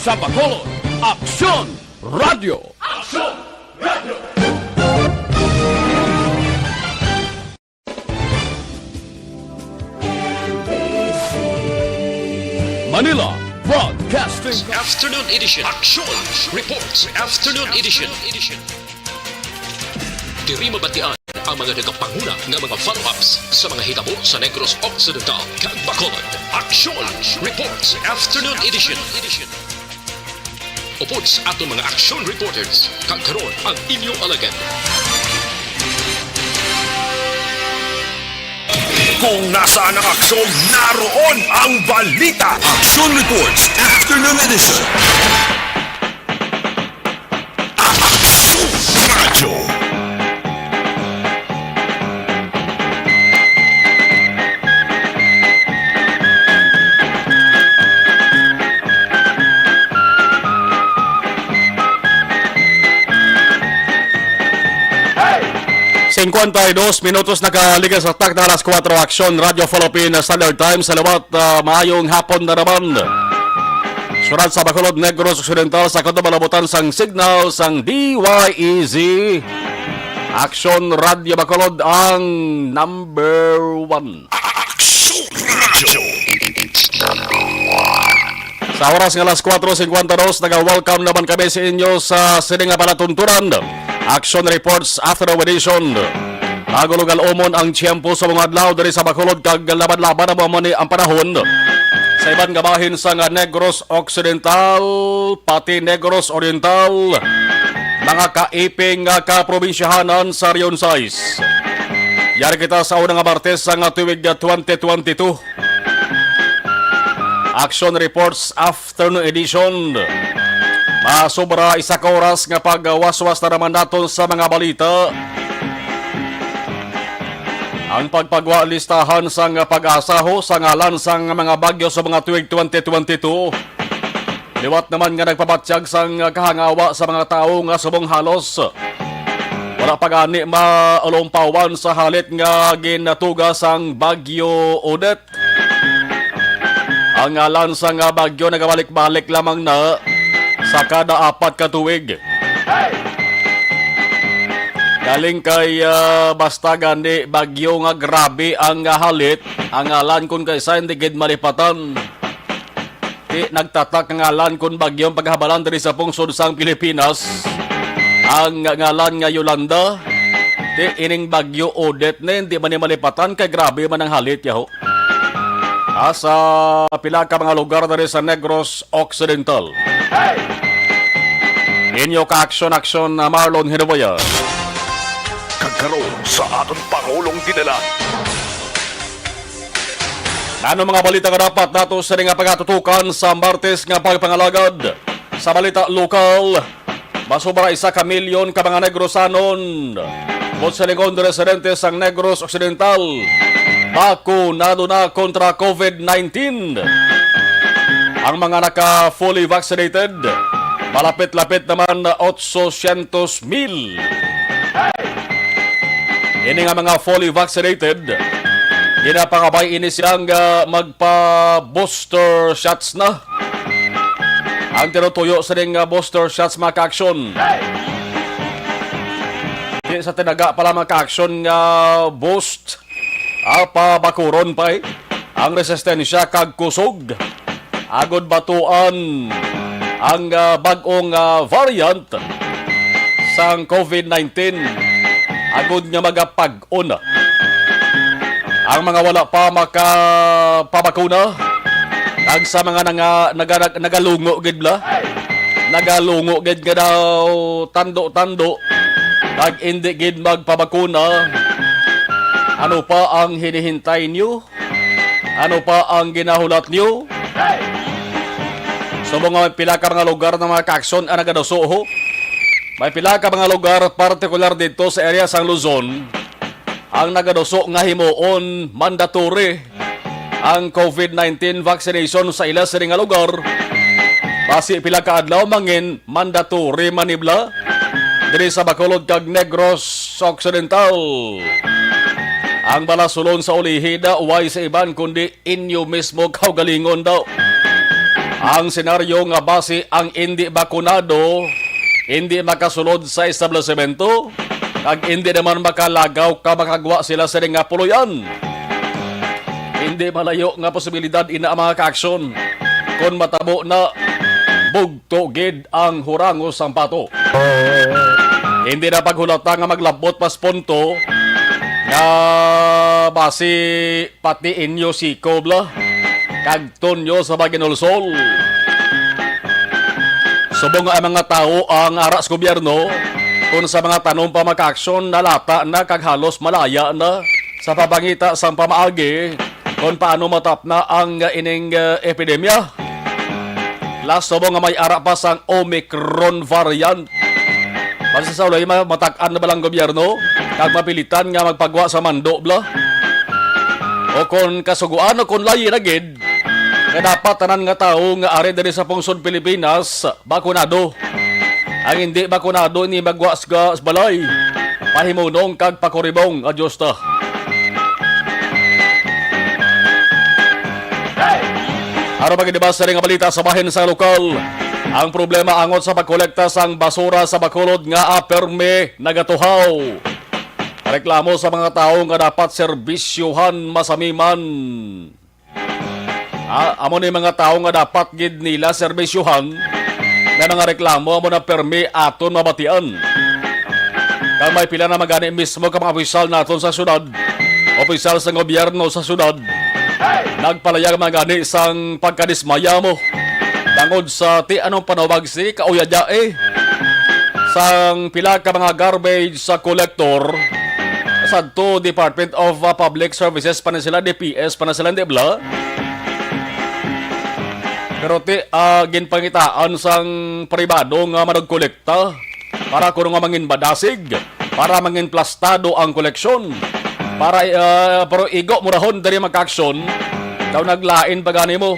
sa Bacolod, Aksyon Radio! Aksyon Radio! Manila Broadcasting Afternoon Edition. Action Reports. Afternoon Edition. Diri mabatian ang mga nagapanguna ng mga follow-ups sa mga hitabo sa Negros Occidental kag Bacolod. Action Reports. Afternoon Edition. Upod sa ato mga action reporters, kag karon ang inyong alagad. Kung nasaan ang aksyon, naroon ang balita. Action Reports Afternoon Edition. Aksyon Radio. Hey! 52 minutos nakaligas sa tak na alas 4 Aksyon Radio Philippine Standard Time sa lawat maayong hapon na naman. Surat sa Bacolod, Negros Occidental sa kadabalabutan sang signal sang DYEZ. Aksyon Radio Bacolod ang number 1. Aksyon Radio. Sa oras ng alas 4:52, naga-welcome naman kami sa inyo sa sining nga palatunturan. Action Reports Afternoon Edition. Nagulugal umon ang tiyempo sa mga adlaw diri sa Bacolod kag laban-laban na mo ni ang panahon. Sa ibang gabahin sa Negros Occidental, pati Negros Oriental, mga kaiping nga kaprobinsyahanan sa Rion 6. Yari kita sa unang Martes sa tuwig 2022. Action Reports Afternoon Edition. Masobra isa ka oras nga pagwaswas na naman naton sa mga balita. Ang pagpagwalistahan sa pag-asaho sa ngalan sa mga bagyo sa mga tuig 2022. Liwat naman nga nagpabatsyag sa kahangawa sa mga tao nga subong halos. Wala pa gani maulumpawan sa halit nga ginatugas ang bagyo Odette. Ang ngalan sa bagyo nagabalik-balik lamang na sa kada 4 ka tuig. Galing kay basta gani bagyo nga grabe ang halit, ang ngalan kun kay sa hindi gid malipatan. Di nagtatak ang ngalan kun bagyong paghabalan diri sa pungsod sang Pilipinas. Ang ngalan nga Yolanda, di ining bagyo Odette na hindi man ni malipatan kay grabe man ang halit yaho. Asa pila ka mga lugar diri sa Negros Occidental. Inyo ka-aksyon Marlon Hinuboya. Kagkaroon sa aton Pangulong dinala. Ano mga balita nga dapat nato sa nga pagatutukan sa Martes nga pagpangalagad sa balita lokal? Masobra 1 ka milyon ka mga Negrosanon. Bot sa lingkod residente sang Negros Occidental. Bakunado na kontra COVID-19. Ang mga naka-fully vaccinated, malapit-lapit naman na 800,000. Ini nga mga fully vaccinated, ginapangabay ini siyang magpa-booster shots na. Ang tinutuyo sa ring booster shots mga ka-aksyon. Di sa tinaga pala mga ka-aksyon nga boost, pabakuron pa ang resistensya kag kusog. Agod batuan ang bagong variant sang COVID-19. Agod nga magapag-una. Ang mga wala pa makapabakuna, kag sa mga nagalungo gid bla. Nagalungo gid nga daw tando-tando. Kag hindi gid magpabakuna. Ano pa ang hinihintay niyo? Ano pa ang ginahulat niyo? So mga pila ka mga lugar ng mga ka-aksyon ang nagadosoho. May pila ka mga lugar partikular dito sa area sang Luzon ang nagadoso nga himuon mandatory ang COVID-19 vaccination sa ila sa nga lugar. Basi pila ka adlaw mangin mandatory manibla diri sa Bacolod kag Negros Occidental. Ang balasulon sa ulihida, uway sa iban, kundi inyo mismo kaugalingon daw. Ang senaryo nga base ang hindi bakunado, hindi makasulod sa establishmento, kag hindi naman makalagaw ka makagwa sila sa nga puluyan. Hindi malayo nga posibilidad ina ang mga kaaksyon kung matabo na bugto gid ang hurangos ang pato. Hindi na paghulata nga maglabot pas punto nga base pati inyo si Kobla kag tonyo sa Baginulsol. Subong ang mga tao ang ara sa gobyerno kung sa mga tanong pa makaaksyon nalata na kag halos malaya na sa pabangita sang pamaagi kung paano matap na ang ining epidemya. Last subong nga may ara pa sang Omicron variant. Basta sa ulay matak-an na balang gobyerno kag mapilitan nga magpagwa sa mando bla. O kung kasuguan o kung layi na gid, nga dapat tanan nga tao nga ari diri sa pungsod Pilipinas bakunado. Ang hindi bakunado ni magwas ga balay. Pahimunong kag pakuribong adyos ta. Araw pagdibasa ring balita sa bahin sa lokal. Ang problema angot sa pagkolekta sang basura sa Bacolod nga aperme nagatuhaw. Reklamo sa mga tao nga dapat serbisyohan masamiman. Amo ni mga tao nga dapat gid nila serbisyohan na mga reklamo amo na permi aton mabatian. Kang may pila na magani mismo ka mga opisyal naton sa syudad, opisyal sa gobyerno sa syudad, nagpalayag magani sang pagkadismaya mo. Tangod sa ti anong panawag si kauyadya sang pila ka mga garbage sa collector sa to Department of Public Services pa na sila, DPS pa na sila, di bla? Pero ti ginpangitaan sang pribado nga managkolekta para kuno nga mangin badasig, para mangin plastado ang koleksyon, para pero igo murahon dari magkaaksyon daw naglain pagani mo.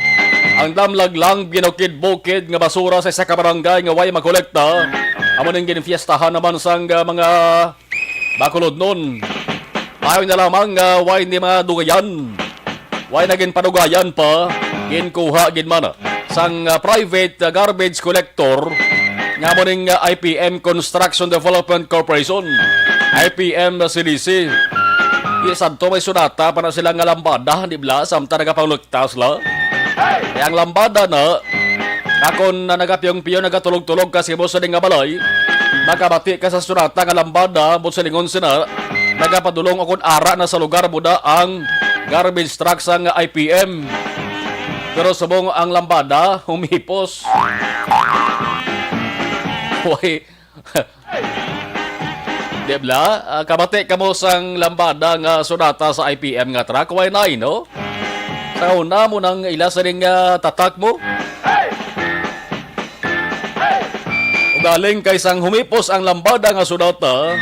Ang damlag lang ginukid-bukid nga basura sa isa ka barangay nga way makolekta. Amo ning ginfiestahan naman sang mga Bacolod nun. Ayaw na lamang nga way ni madugayan. Way naging padugayan pa, ginkuha ginmana. Sang private garbage collector, nga mo ning IPM Construction Development Corporation, IPM CDC. Isad to may sunata para sila nga lambada, di bla, samta nagapanguluktas la. Kaya ang lambada na, akon na nagapiyong-piyo nagatulog-tulog kasi mo sa nga balay, makabati ka sa sunata nga lambada, mo sa lingon sina, nagapadulong akon ara na sa lugar mo na ang garbage truck sa IPM. Pero subong ang lambada, humipos. Uy, dibla, kabati ka mo sang lambada nga sunata sa IPM nga truck, why na, no? Sa una mo nang ilas rin tatak mo. Ugaling kay sang humipos ang lambada nga sunata,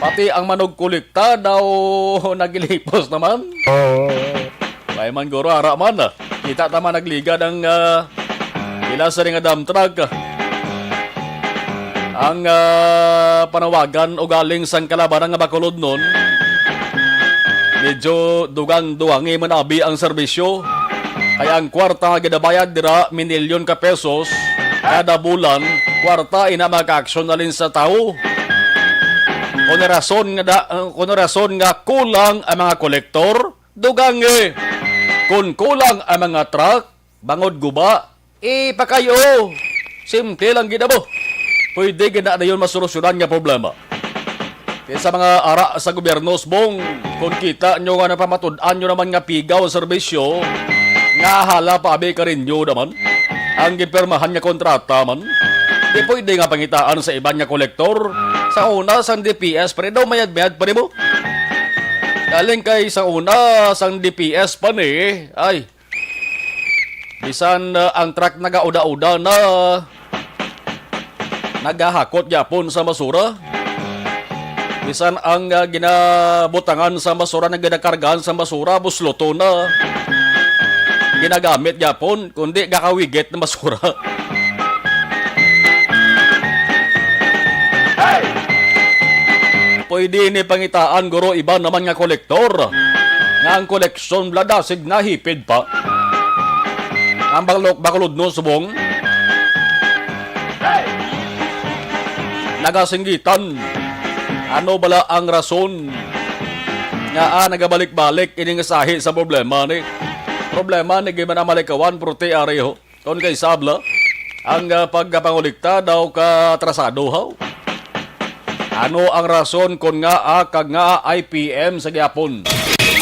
pati ang manugkulikta daw nagilipos naman. May man guro ara man. Kita tama nagliga ng ilas rin dump truck. Ang panawagan ugaling sang kalabanan nga Bacolod nun, medyo dugang-duwangi manabi ang serbisyo. Kaya ang kwarta nga ginabayad dira minilyon ka pesos kada bulan, kwarta ina mag-aksyon na rin sa tao. Kung rason nga kulang ang mga kolektor, dugang kung kulang ang mga truck, bangod guba, pakayo. Simple lang ginabo. Pwede gina na yun masolusyonan nga problema. Kaya sa mga ara sa gobyerno, bong, kung kita nyo nga napamatud-an nyo naman nga pigaw ang serbisyo, nga hala pa abe ka rin nyo naman, ang gipirmahan nga kontrata man, di pwede nga pangitaan sa iba nga kolektor. Sa una, sang DPS, pa rin daw mayad-mayad pa rin mo. Galing kay sa una, sang DPS pa ni, ay, bisan ang truck nagauda-uda na naghahakot yapon sa basura. Bisan ang ginabutangan sa basura, na ginakargahan sa basura, busloto na ginagamit yapon, kundi gakawigit na basura. Pwede ni pangitaan guro iba naman nga kolektor nga ang koleksyon bladasig na hipid pa. ang Bacolod no subong nagasinggitan. Ano bala ang rason nga nagabalik-balik ining sahi sa problema ni? Problema ni giman na malikawan prote areho. Kung kay sabla ang pagpangulikta daw ka trasado haw. Ano ang rason kung nga kag nga IPM sa gyapon?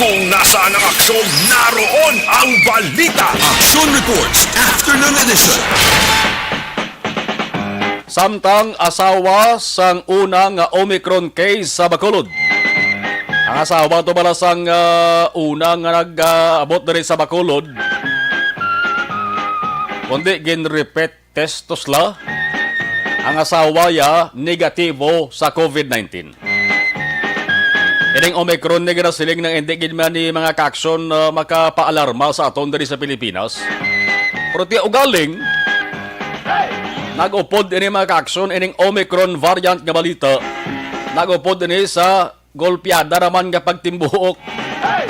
Kung nasaan ang aksyon, naroon ang balita. Action Reports Afternoon Edition. Samtang asawa sang unang Omicron case sa Bacolod. Ang asawa to bala sang unang nag-abot diri sa Bacolod. Kundi gin-repeat test to sila. Ang asawa ya negatibo sa COVID-19. Ining Omicron ni ginasiling ng hindi gidman ni mga kaksyon makapaalarma sa aton diri sa Pilipinas. Pero ti ugaling nag-upod ini mga kaksyon ining Omicron variant nga balita. Nag-upod ini sa golpeada naman nga pagtimbuok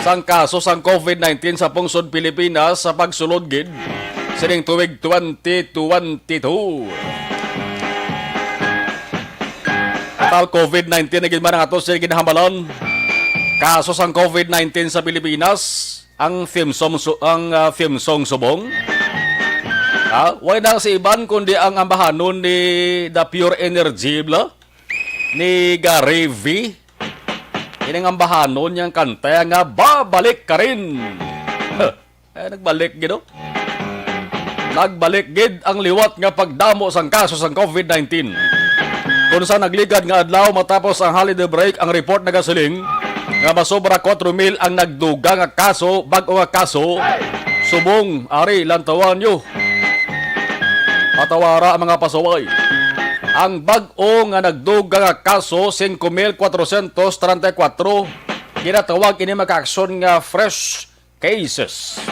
sang kaso sang COVID-19 sa pungsod Pilipinas sa pagsulod gid sining tuig 2022. Total COVID-19 na gid man ato sa ginahambalan. Kaso sang COVID-19 sa Pilipinas ang Thimsong subong. Wala na si iban kundi ang ambahanon ni The Pure Energy ni Gary V. Ining ambahanon niyang kanta nga babalik ka rin. Nagbalik gid. Nagbalik gid ang liwat nga pagdamo sang kaso sang COVID-19. Kung sa nagligad nga adlaw matapos ang holiday break, ang report nagasiling nga masobra 4,000 ang nagduga nga kaso, bag-o nga kaso. Subong, ari, lantawan nyo. Patawara ang mga pasaway. Ang bag-o nga nagduga nga kaso, 5,434. Ginatawag ini maka-aksyon nga fresh cases.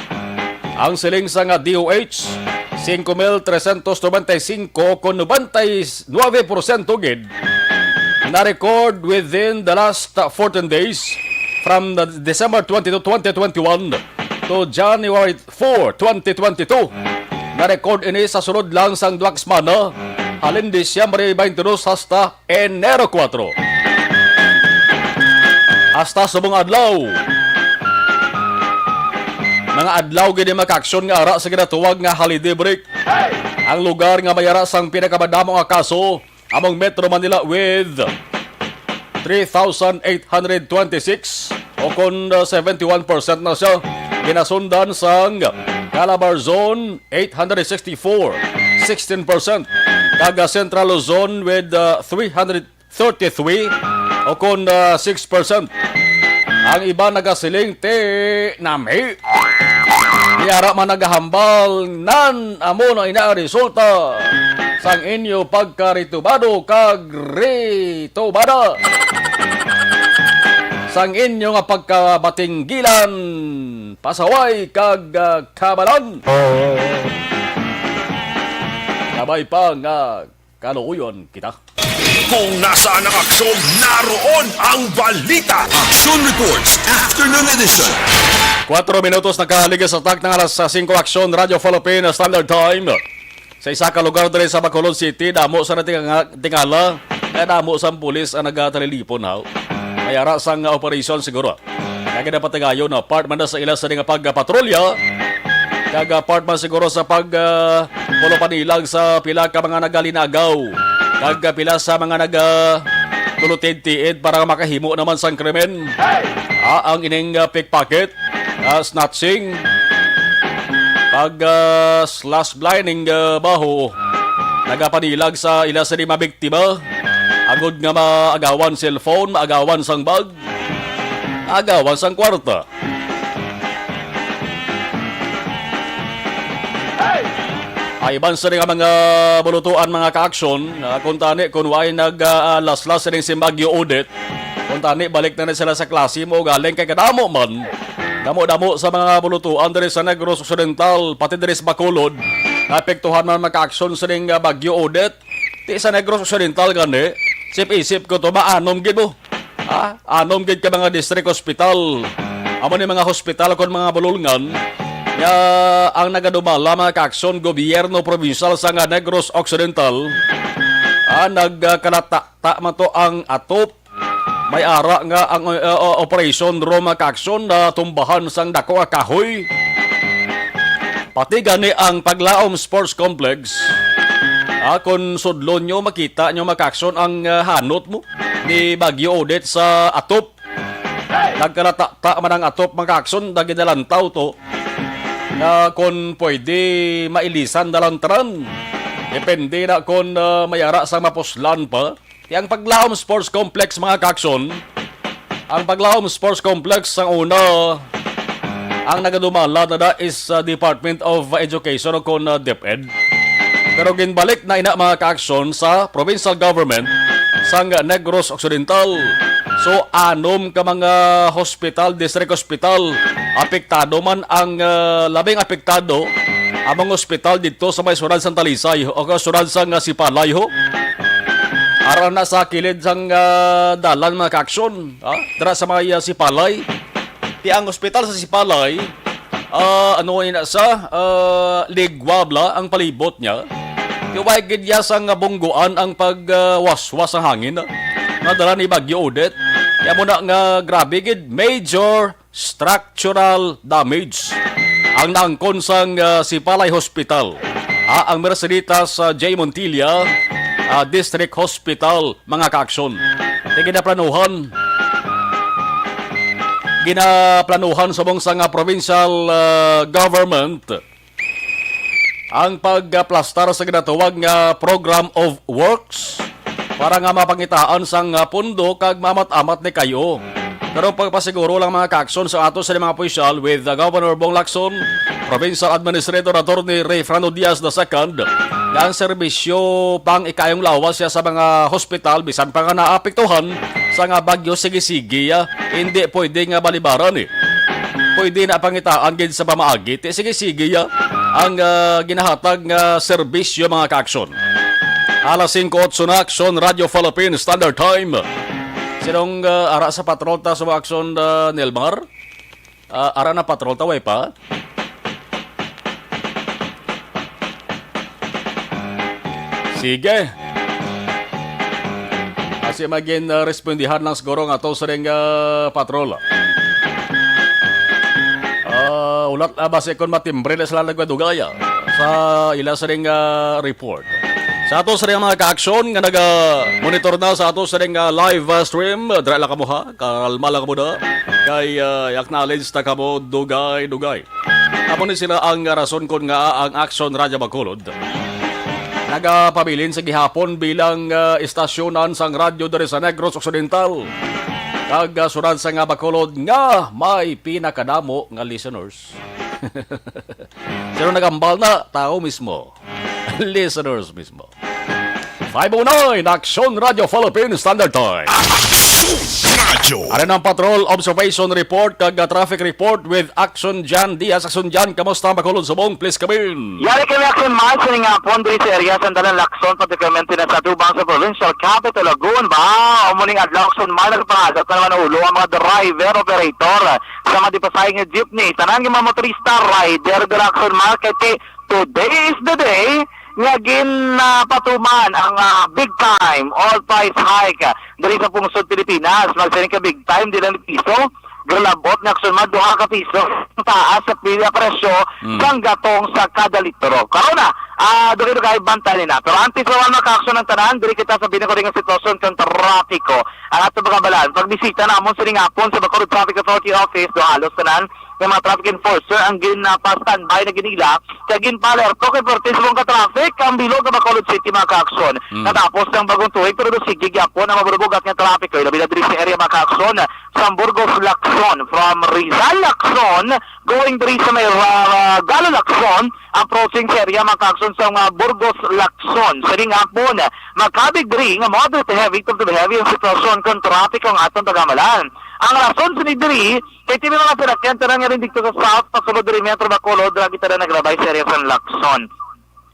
Ang siling sa nga DOH, 5,395 kung 99% gid na-record within the last 14 days from the December 22, 2021 to January 4, 2022. Na-record ini sa sunod lang sang duwag semana halin Disyembre 22 hasta Enero 4. Hasta subong adlaw. Mga adlaw gini maka-aksyon nga ara sa ginatuwag nga holiday break. Ang lugar nga mayara sang pinakabadamong nga kaso among Metro Manila with 3,826 o kung 71% na siya. Ginasundan sang Calabar Zone 864, 16%. Kaga Central Luzon with 333 o kung 6%. Ang iba nagasiling te nami. Niyara man nagahambal nan amo na ina-resulta sang inyo pagkaritubado kag ritubada. Sang inyo nga pagkabatinggilan pasaway kag kabalan. Kabay pa nga kaluuyon kita. Kung nasaan ang aksyon, naroon ang balita. Action Reports Afternoon Edition. 4 minutos nakahaliga sa tak ng alas 5 aksyon Radio Philippine Standard Time. Sa isa ka lugar dali sa Bacolod City, damo sa tingala, damo sa pulis ang nagatalilipon ha. Mayara sang operation siguro. Kaya dapat tagayo na part man sa ila sa nga pagpatrolya. Kaya part man siguro sa pulo panilag sa pila ka mga nagalinagaw. Kaya pila sa mga tulutid-tiid para makahimo naman sang krimen. Ang ining pickpocket, snatching, slash blinding baho. Nagapanilag sa ila sa lima biktima. Agod nga maagawan cellphone, maagawan sang bag, agawan sang kwarta. Iban sa rin mga bulutuan mga ka-aksyon, kung tani, kung wa'y nag-laslas rin si Magyo Odette, kung tani, balik na rin sila sa klase mo, galing kay kadamo man. Damo-damo sa mga bulutuan rin sa Negros Occidental, pati rin sa Bacolod, naapektuhan man mga-aksyon sa rin Magyo Odette, ti sa Negros Occidental gani, sip-isip ko to, maanom gid mo. Anom gid ka mga district hospital, amo ni mga hospital kon mga bulungan, Ya, ang nagadumala mga kaaksyon, gobyerno provincial sa nga Negros Occidental, nagkalata man to ang atop. May ara nga ang operation Roma kaaksyon na tumbahan sang dako nga kahoy. Pati gani ang Paglaom Sports Complex. Kung sudlon nyo, makita nyo makaaksyon ang hanot mo ni Bagyo Odette sa atop. Nagkalata man ang atop mga kaaksyon, naginalantaw to. Kung pwede mailisan dalantaran. Depende na kung mayara sa mapuslan pa. Yang Paglaom Sports Complex mga kaaksyon, ang Paglaom Sports Complex ang una, ang nagadumala na is Department of Education o kung DepEd. Pero ginbalik na ina mga kaaksyon sa provincial government sa Negros Occidental. So, 6 ka mga hospital, district hospital, apektado man ang labing apektado ang mga hospital dito sa may surad sang Talisay o surad sang Sipalay ho. Ara na sa kilid sang dalan mga kaaksyon, dara sa mga Sipalay. Ti ang hospital sa Sipalay, ano yun sa ligwabla ang palibot niya. Tiwag gidya sang bungguan ang pagwaswas ng hangin. Nadala ni Bagyo Odette. Kaya muna nga grabe gid major structural damage ang naangkon sang Sipalay Hospital. Ang Merceditas J. Montilla District Hospital mga kaaksyon. Ginaplanuhan sa mong sang provincial government ang pagplastar sa ginatawag nga Program of Works para nga mapangitaan sang pundo kag mamat-amat ni kayo. Pero pagpasiguro lang mga kaaksyon sa ato sa mga opisyal with Governor Bong Lacson, Provincial Administrator Attorney Ray Frano Diaz II, na ang serbisyo pang ikayong lawas siya sa mga hospital bisan pa nga naapektuhan sa nga bagyo sige-sige. Hindi pwede nga balibaran Pwede na pangitaan gid sa pamaagi. Sige-sige ang ginahatag nga serbisyo mga kaaksyon. Alas 5:08 na Aksyon Radio Philippines Standard Time. Sinong ara sa patrol ta sa Aksyon Nelmar? Ara na patrol ta way pa? Sige. Kasi maging respondihan lang siguro nga to sa ring patrol. Ulat base kon matimbre na sila nagwadugaya sa ila sa ring report. Sa ato sa ring mga kaaksyon nga naga-monitor na sa ato sa ring live stream, dra lang kamo ha, kalma lang kamo na. Kay acknowledge ta kamo dugay-dugay. Amo ni sila ang rason kon nga ang Aksyon Radyo Bacolod nagapabilin sa gihapon bilang istasyonan sang radyo diri sa Negros Occidental. Kag surad sa nga Bacolod nga may pinakadamo nga listeners. Sino nagambal na? Tao mismo. Listeners mismo. 509 Aksyon Radio Philippines Standard Time. Radyo. Aran ang Patrol Observation Report kag Traffic Report with Action Jan Diaz. Action Jan, kamusta ang Bacolod Subong? Please come in. Yari kami Action March sa nga pon diri sa area sa Dalan Lacson particularmente na sa Tubang sa provincial capital Lagoon ba umuning adlaw Action March nagpaasa sa naman ulo ang mga driver operator sa mga dipasayang nga jeepney tanan nga mga motorista rider diri Action Market kay today is the day nga ginapatuman ang big time all price hike diri sa pungsod Pilipinas. Magsiring ka big time dili ang piso. Gralabot na Action March 2 ka piso taas sa presyo sang gatong sa kada litro. Karon na dili kay bantay na. Pero antes sa mga ka-aksyon ng tanan diri kita sa binako nga sitwasyon kan trapiko. Ang ato pagkabalan pagbisita namon sa hapon sa Bacolod Traffic Authority Office do halos tanan ng mga traffic enforcer ang ginapa-standby na ginila kaya ginpalerto kay Portis mong ka-traffic ang bilog ng Bacolod City mga ka-aksyon. Natapos ng bagong tuwig pero sige gyapon ang maburubugat nga traffic ay labi na diri sa area mga ka-aksyon sa Burgos Lacson from Rizal Lacson going diri sa may Galo Lacson approaching sa area mga ka-aksyon sa Burgos Lacson sa ring hapon magkabig diri nga moderate to heavy to the heavy ang sitwasyon kung traffic ang atong tagamalan. Ang rason sa diri kay tibi mga pinakyan tanan nga rin dito sa South pasulod diri Metro Bacolod dra kita na naglabay sa area sa Lacson.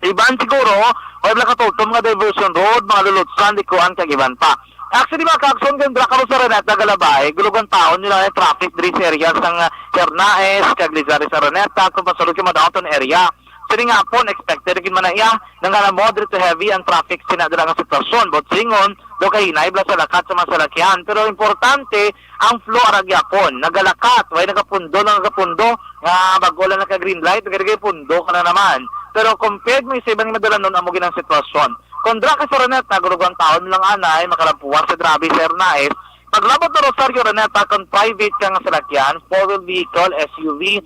Iban siguro, wala katultom nga diversion road, mga lulutsan, dikuan kag iban pa. Actually, mga kaakson, gandra ka sa Renata Galabay, gulugan taon nila yung traffic diri sa area sang Hernaes, kag Lizares sa Renata, kung pasulod yung downtown area. Sini nga po, expected rin man na iya, nang nga moderate to heavy ang traffic sinadala nga sitwasyon. But singon, do kay naibla sa lakat sa mga salakyan. Pero importante, ang flow aragyapon, nagalakat, way nagapundo, nga bagola na ka green light, nagagay pundo ka na naman. Pero compared mo isa ibang madala nun, amo ginang sitwasyon. Kondra ka sa Renata, gulugang taon lang anay, makalapuwas sa Drabi sa Hernaes, paglabot na Rosario Renata, kung private ka nga salakyan, 4-wheel vehicle, SUV,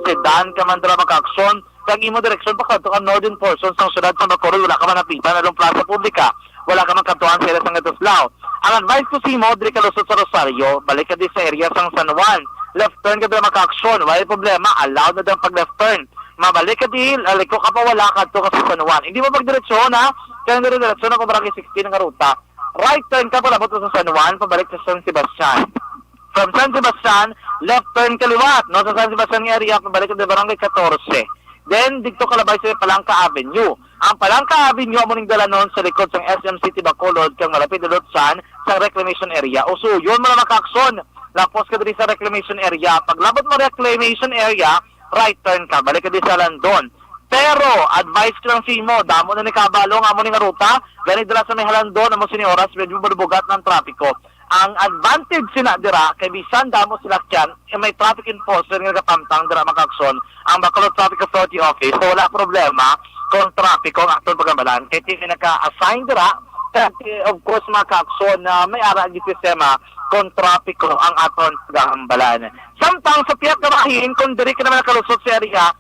sedan ka man dala magkaaksyon, kag imo direksyon pa ka northern portion sa syudad sa Bacolod, wala ka man napitan along plaza publika, wala ka man katuan sa area sa Gatuslao. Ang advice ko si mo, diri ka lusot sa Rosario, balik ka di sa area sang San Juan, left turn ka dala magkaaksyon, wala problema, allowed na dang pag left turn. Mabalik ka di, aliko ka pa wala ka to kasi San Juan. Hindi mo magdireksyon ha, kaya direksyon ako barangay 16 nga ruta. Right turn ka palabot sa San Juan, pabalik sa San Sebastian. From San Sebastian, left turn kaliwat, no, sa San Sebastian area, pabalik ka di barangay 14. Then, dito kalabay sa Palangka Avenue. Ang Palangka Avenue, amo ning dala noon sa likod ng SM City Bacolod, kang malapit na Lutsan, sa reclamation area. O so, yun mo na makakson. Lapos ka diri sa reclamation area. Paglabot mo reclamation area, right turn ka, balik ka di sa Landon. Pero, advice ko lang sa imo, damo na ni Kabalo, nga mo ni nga ruta, ganit dala sa may Landon, amo sinioras, medyo mabubugat ng trapiko. Ang advantage sina dira kay bisan damo sila kyan may traffic enforcer nga kapamtang dira makakson ang Bacolod Traffic Authority Office, so wala problema kung trapiko ang atong pagambalan kay ti naka-assign dira kay of course makakson na may ara gi sistema kung trapiko ang aton pagambalan. Samtang sa tiyak karahin kung diri ka naman nakalusot sa area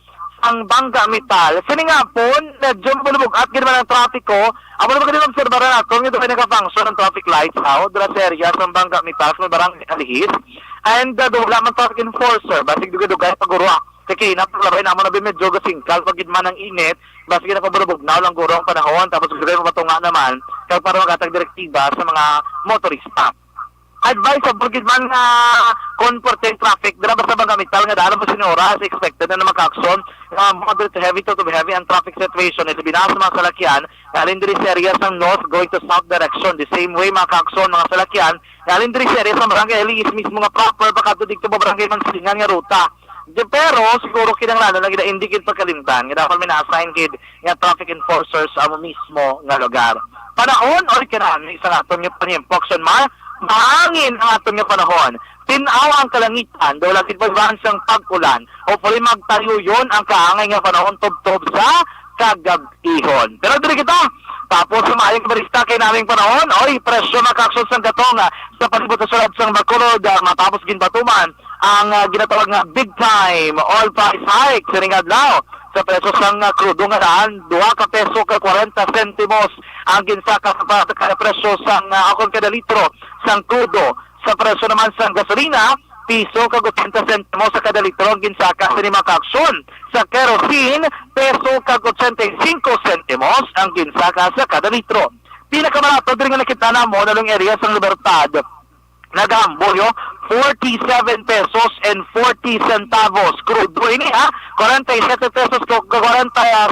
ang Bangga Metal. Sini nga po, medyo mabubugat ginawa ng trapiko. Amo na magandang obserbaran natin, ito ay naka-function ng traffic lights out, dala sa area sa Bangga Metal, sa barangay Alihis. And wala man traffic enforcer, basig dugay-dugay pagurwa. Kaya napalabay na mo na medyo gasingkal, pag gitman ng init, basig na pabulubog na lang guro ang panahon, tapos gagawin mo patunga naman, kaya para magatag direktiba sa mga motorista. Advice sa Burgidman nga comforting traffic dira basta Bangga Metal nga daan mo sinora as expected na makakson moderate to heavy ang traffic situation ito binasa mga salakyan alin diri sa area sa north going to south direction the same way makakson mga salakyan alin diri sa area sa barangay Elias mismo nga proper baka to dito barangay Mansingan nga ruta. Pero siguro kinanglan na gina-indicate pagkalimtan nga dapat may na-assign kid nga traffic enforcers amo mismo nga lugar. Panahon or kinahanglan isa naton yung panimpokson mahangin ang atong nga panahon. Tinaw ang kalangitan, daw lagi pagbansang pag-ulan. Hopefully magtayo yun ang kaangay nga panahon tub-tub sa kagab-ihon. Pero diri kita, tapos sa maayong barista kay naming panahon, oy, presyo makakson sang gatong sa palibot sa sulad sang Bacolod, matapos ginbatuman ang ginatawag nga big time all price hike sa ringadlaw. Sa peso sang krudo nga daan, 2 ka peso ka 40 sentimos ang ginsaka sa presyo sang akon kada litro sang krudo. Sa presyo naman sang gasolina, piso ka 80 sentimos sa kada litro ang ginsaka sa lima kaakson. Sa kerosene, peso ka 85 sentimos ang ginsaka sa kada litro. Pinakamarato din nga nakita na mo nalong area sang Libertad. Nagamboyo, 47 pesos and 40 centavos. Crudo ini 47 pesos 40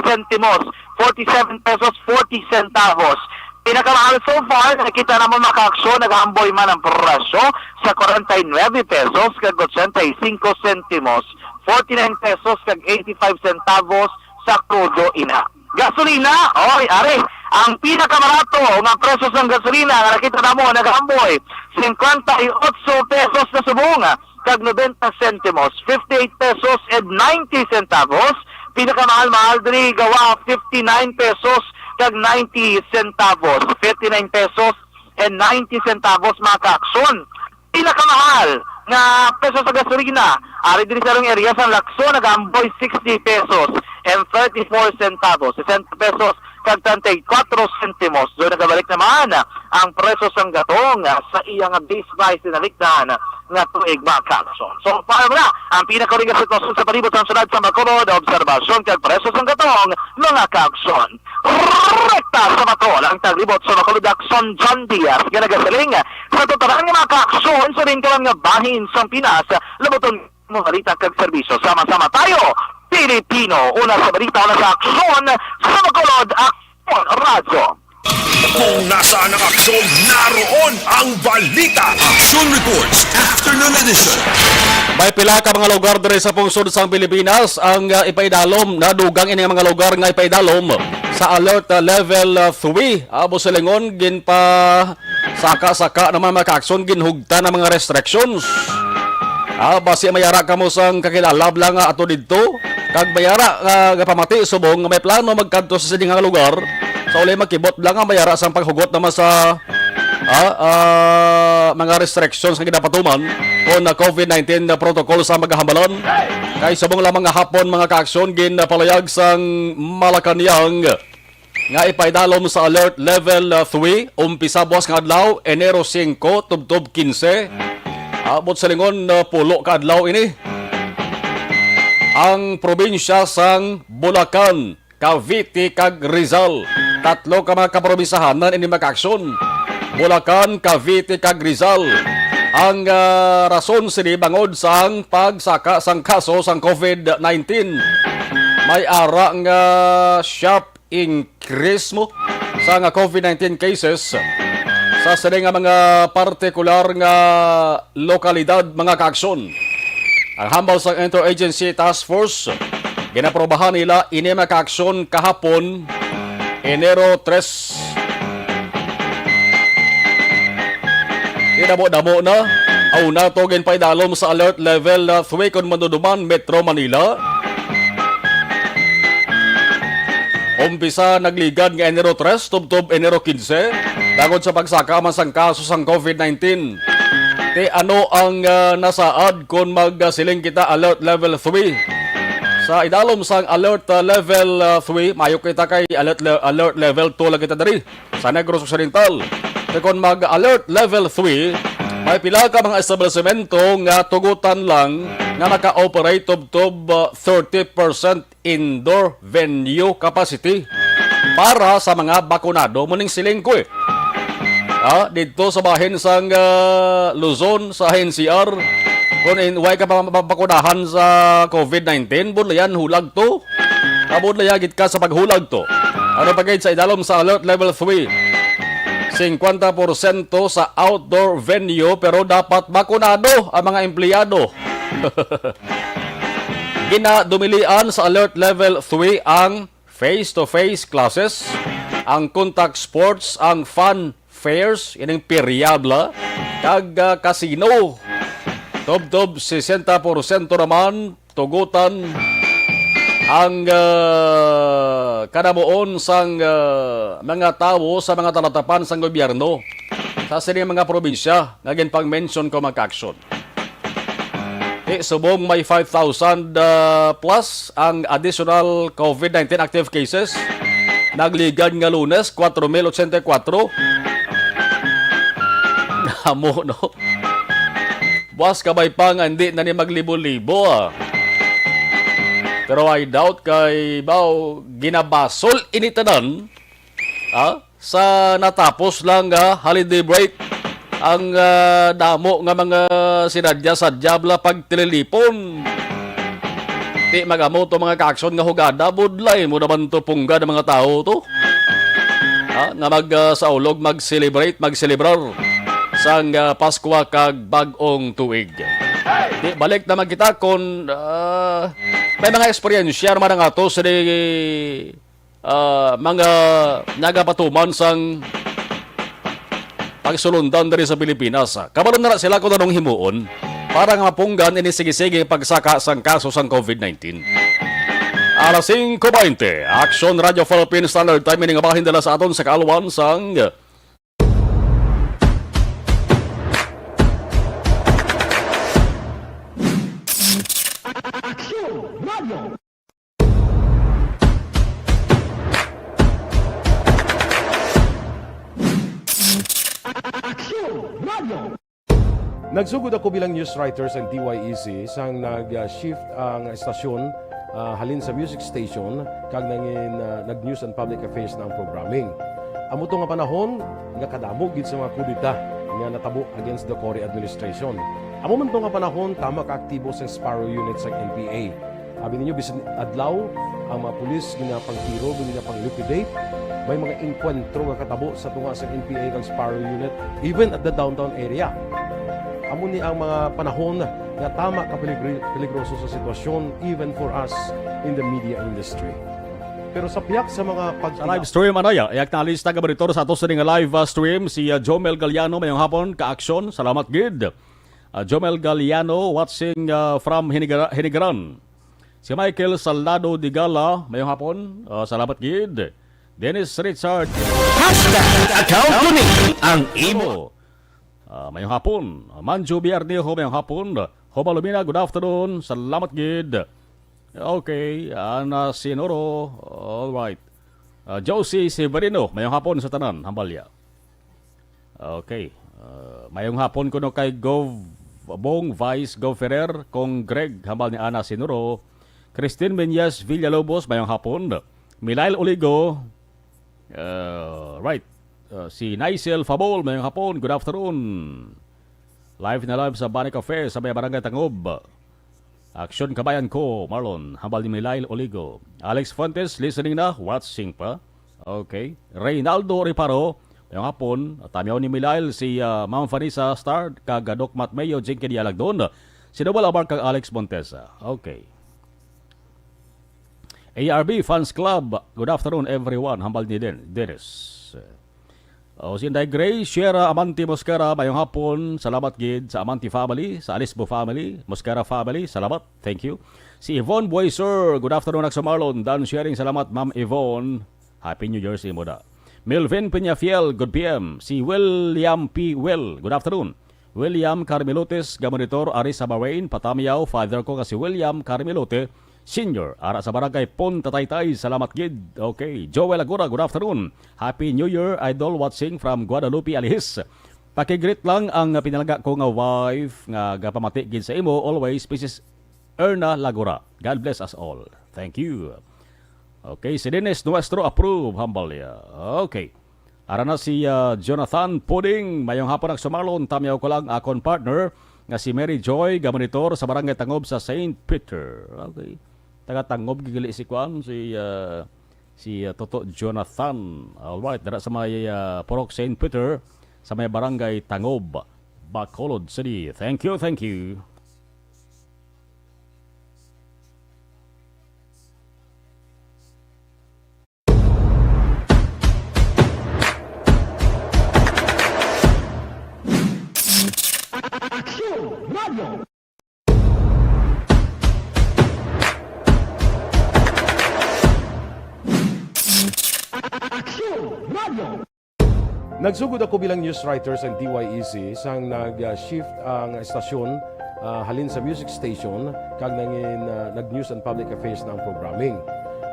sentimos. 47 pesos 40 centavos. Pinakamahal so far, nakita naman makaaksyon, nag-amboy man ang presyo sa 49 pesos kag 85 sentimos. 49 pesos kag 85 centavos sa crudo ina. Gasolina, oy, are, ang pinakamarato nga presyo ng gasolina, nakita na mo, nag-amboy, 58 pesos na subong, kag 90 sentimos, 58 pesos and 90 centavos, pinakamahal-mahal diri gawa 59 pesos kag 90 centavos, 59 pesos and 90 centavos mga kaaksyon. Pinakamahal nga peso sa gasolina, ari diri sa area sa Lacson, nag-amboy 60 pesos and 34 centavos, 60 pesos kag 34 sentimos. Doon nagabalik naman ang preso sang gatong sa iyang base price na nalikdan nga tuig mga kakson. So, paano na ang pinakarigas sitwasyon sa palibot ng sunod sa Bacolod, obserbasyon kag preso sang gatong mga kakson. Rekta sa Batol ang taglibot sa Bacolod Akson John Diaz ginagasaling sa tutarang mga kakson sa rin kalang nga bahin sa Pinas laboton mo balita kag serbisyo. Sama-sama tayo Pilipino, una sa balita, una sa aksyon sa Bacolod Akson Radyo. Kung nasaan ang aksyon, naroon ang balita. Action Reports Afternoon Edition. May pila ka mga lugar diri sa pungsod sa Pilipinas ang ipaidalom na dugang ini mga lugar nga ipaidalom sa alert level 3. Abo silingon gin pa saka-saka naman maka-aksyon ginhugta ng mga restrictions. Basi mayara kamo sang kakilalab lang ato didto kag mayara nga pamati subong nga may plano magkadto sa sining nga lugar sa uli makibot lang nga mayara sang paghugot naman sa mga restrictions nga ginapatuman o na COVID-19 na protocol sa magahambalan. Kay subong lamang nga hapon mga kaaksyon ginapalayag sang Malacañang nga ipaidalom sa alert level 3 umpisa buwas nga adlaw Enero 5 tubtob 15 abot sa lingon pulo ka adlaw ini ang probinsya sang Bulacan, Cavite kag Rizal. Tatlo ka mga kaprobinsahanan ini makaaksyon. Bulacan, Cavite kag Rizal. Ang rason sini bangod sang pagsaka sang kaso sang COVID-19. May ara nga sharp increase mo sa nga COVID-19 cases sa sini nga mga partikular nga lokalidad mga kaaksyon. Ang hambal sa Interagency Task Force, ginaprobahan nila ini makaaksyon kahapon, Enero 3. Dinamo-damo na, au na to ginpaidalom sa alert level 3 kung manuduman Metro Manila. Umpisa nagligad nga Enero 3, tubtob Enero 15, dagod sa pagsaka man sang kaso sang COVID-19. Te ano ang nasaad kung magsiling kita alert level 3? Sa idalom sang alert level 3, mayo kita kay alert level 2 lang kita dari sa Negros Occidental. Te kung mag-alert level 3, may pila ka mga establishmento nga tugutan lang nga naka-operate tubtob 30% indoor venue capacity para sa mga bakunado. Muning siling ko dito sa bahin sang Luzon sa NCR kung way ka papakunahan sa COVID-19 bunlayan hulag to bunlayagit ka sa paghulag to. Ano pagayad sa idalom sa alert level 3, 50% sa outdoor venue pero dapat bakunado ang mga empleyado. Ginadumilian sa alert level 3 ang face-to-face classes, ang contact sports, ang fun fairs, ining periabla, kag casino. Tob-tob 60% naman tugutan ang kanabuon sang mga tao sa mga talatapan sang gobyerno sa sining mga probinsya nga ginpang-mention ko mag-action. Subong may 5,000 plus ang additional COVID-19 active cases. Nagligad nga Lunes 4,084. Namo no. Buwas kabay pa nga hindi na ni maglibo-libo Pero I doubt kay bao ginabasol initanan sa natapos lang holiday break ang damo nga mga sinadya-sadya bla pagtililipon. Di magamo to mga kaaksyon nga hugada budlay mo naman to pungga ng mga tao to. Nga magsaulog mag-celebrar sang Pasko kag bag-ong tuig. Di balik naman kita kung may mga eksperyensya naman nga to sa mga nagapatuman sang pagsulundan dari sa Pilipinas. Kabalon na sila kung anong himuon para nga mapunggan inisigi-sige pagsaka sang kaso sang COVID-19. Alas 5:20, Action Radio Philippines Standard Time ini nga bahin dala sa aton sa kaalwan sang Nagsugod ako bilang news writer sa DYEC sang nag-shift ang estasyon halin sa music station kag nag-news and public affairs na ang programming. Amo to nga panahon nga kadamo gid sa mga kudita nga natabo against the Cory administration. Amo man to nga panahon tama ka aktibo sa Sparrow unit sa NPA. Abi ninyo bisan adlaw ang mga pulis ginapangtiro ginapang-liquidate may mga inkwentro nga katabo sa tunga sa NPA kag Sparrow Unit even at the downtown area. Amo ni ang mga panahon nga tama ka peligroso sa sitwasyon even for us in the media industry. Pero sa piyak sa mga Sa live stream, anaya, iyak na alista ka monitor sa ato sa live stream, si Jomel Galliano, mayong hapon, ka-aksyon, salamat gid. Jomel Galliano, watching from Hinigaran. Si Michael Salado Digala, mayong hapon, salamat gid. Dennis Richard, Account ko ni ang imo. mayong hapon. Manju Biarnejo, mayong hapon. Homalumina, good afternoon, salamat gid. Okay, Ana Sinoro, alright. Josie Severino, mayong hapon sa tanan, hambalya. Okay, mayong hapon ko no kay Bong Vice Gov Ferrer, kong Greg, hambal ni Ana Sinoro. Christine Menyas Villalobos, mayong hapon. Milail Oligo, right. Si Naisel Fabol, mayong hapon, good afternoon. Live na live sa Bani Cafe sa may Barangay Tangob. Aksyon kabayan ko, Marlon, hambal ni Milail Oligo. Alex Fuentes, listening na, watching pa. Okay. Reynaldo Riparo, mayong hapon, tamiyaw ni Milail si Ma'am Vanessa Star, kagadok Matmeyo, Jinky Dialagdon. Si Double Abar kag Alex Montesa. Okay. ARB Fans Club, good afternoon everyone, hambal ni Dennis. Sinday Gray, Sierra Amanti Mosquera, mayong hapon, salamat gid sa Amanti family, sa Alisbo family, Mosquera family, salamat, thank you. Si Yvonne Boyser, good afternoon sa Marlon, Dan sharing, salamat Ma'am Yvonne, Happy New Year sa imo da. Melvin Peñafiel, good PM. Si William P. Will, good afternoon. William Carmelotes, gamonitor, ari sa Bahrain, patamiyaw, father ko kasi William Carmelote, Senior, ara sa Barangay Ponta Taytay, salamat gid. Okay, Joel Agura, good afternoon. Happy New Year, idol watching from Guadalupe, Alihis. Pakigreet lang ang pinalaga ko nga wife nga gapamati gid sa imo, always, Mrs. Erna Lagura. God bless us all. Thank you. Okay, si Dennis Nuestro approve, humble ya. Okay. Ara na si Jonathan Pudding, mayong hapon ang sumarlon, tamiyaw ko lang akon partner nga si Mary Joy, gamonitor sa Barangay Tangob sa St. Peter. Okay. Taga Tangob gigili si Kwan, si Toto Jonathan. Alright, dara sa may Porok St. Peter sa may Barangay Tangob, Bacolod City. Thank you, thank you. Nagsugod ako bilang news writers and DYEC sang nag-shift ang estasyon halin sa music station kag nag-news and public affairs na ang programming.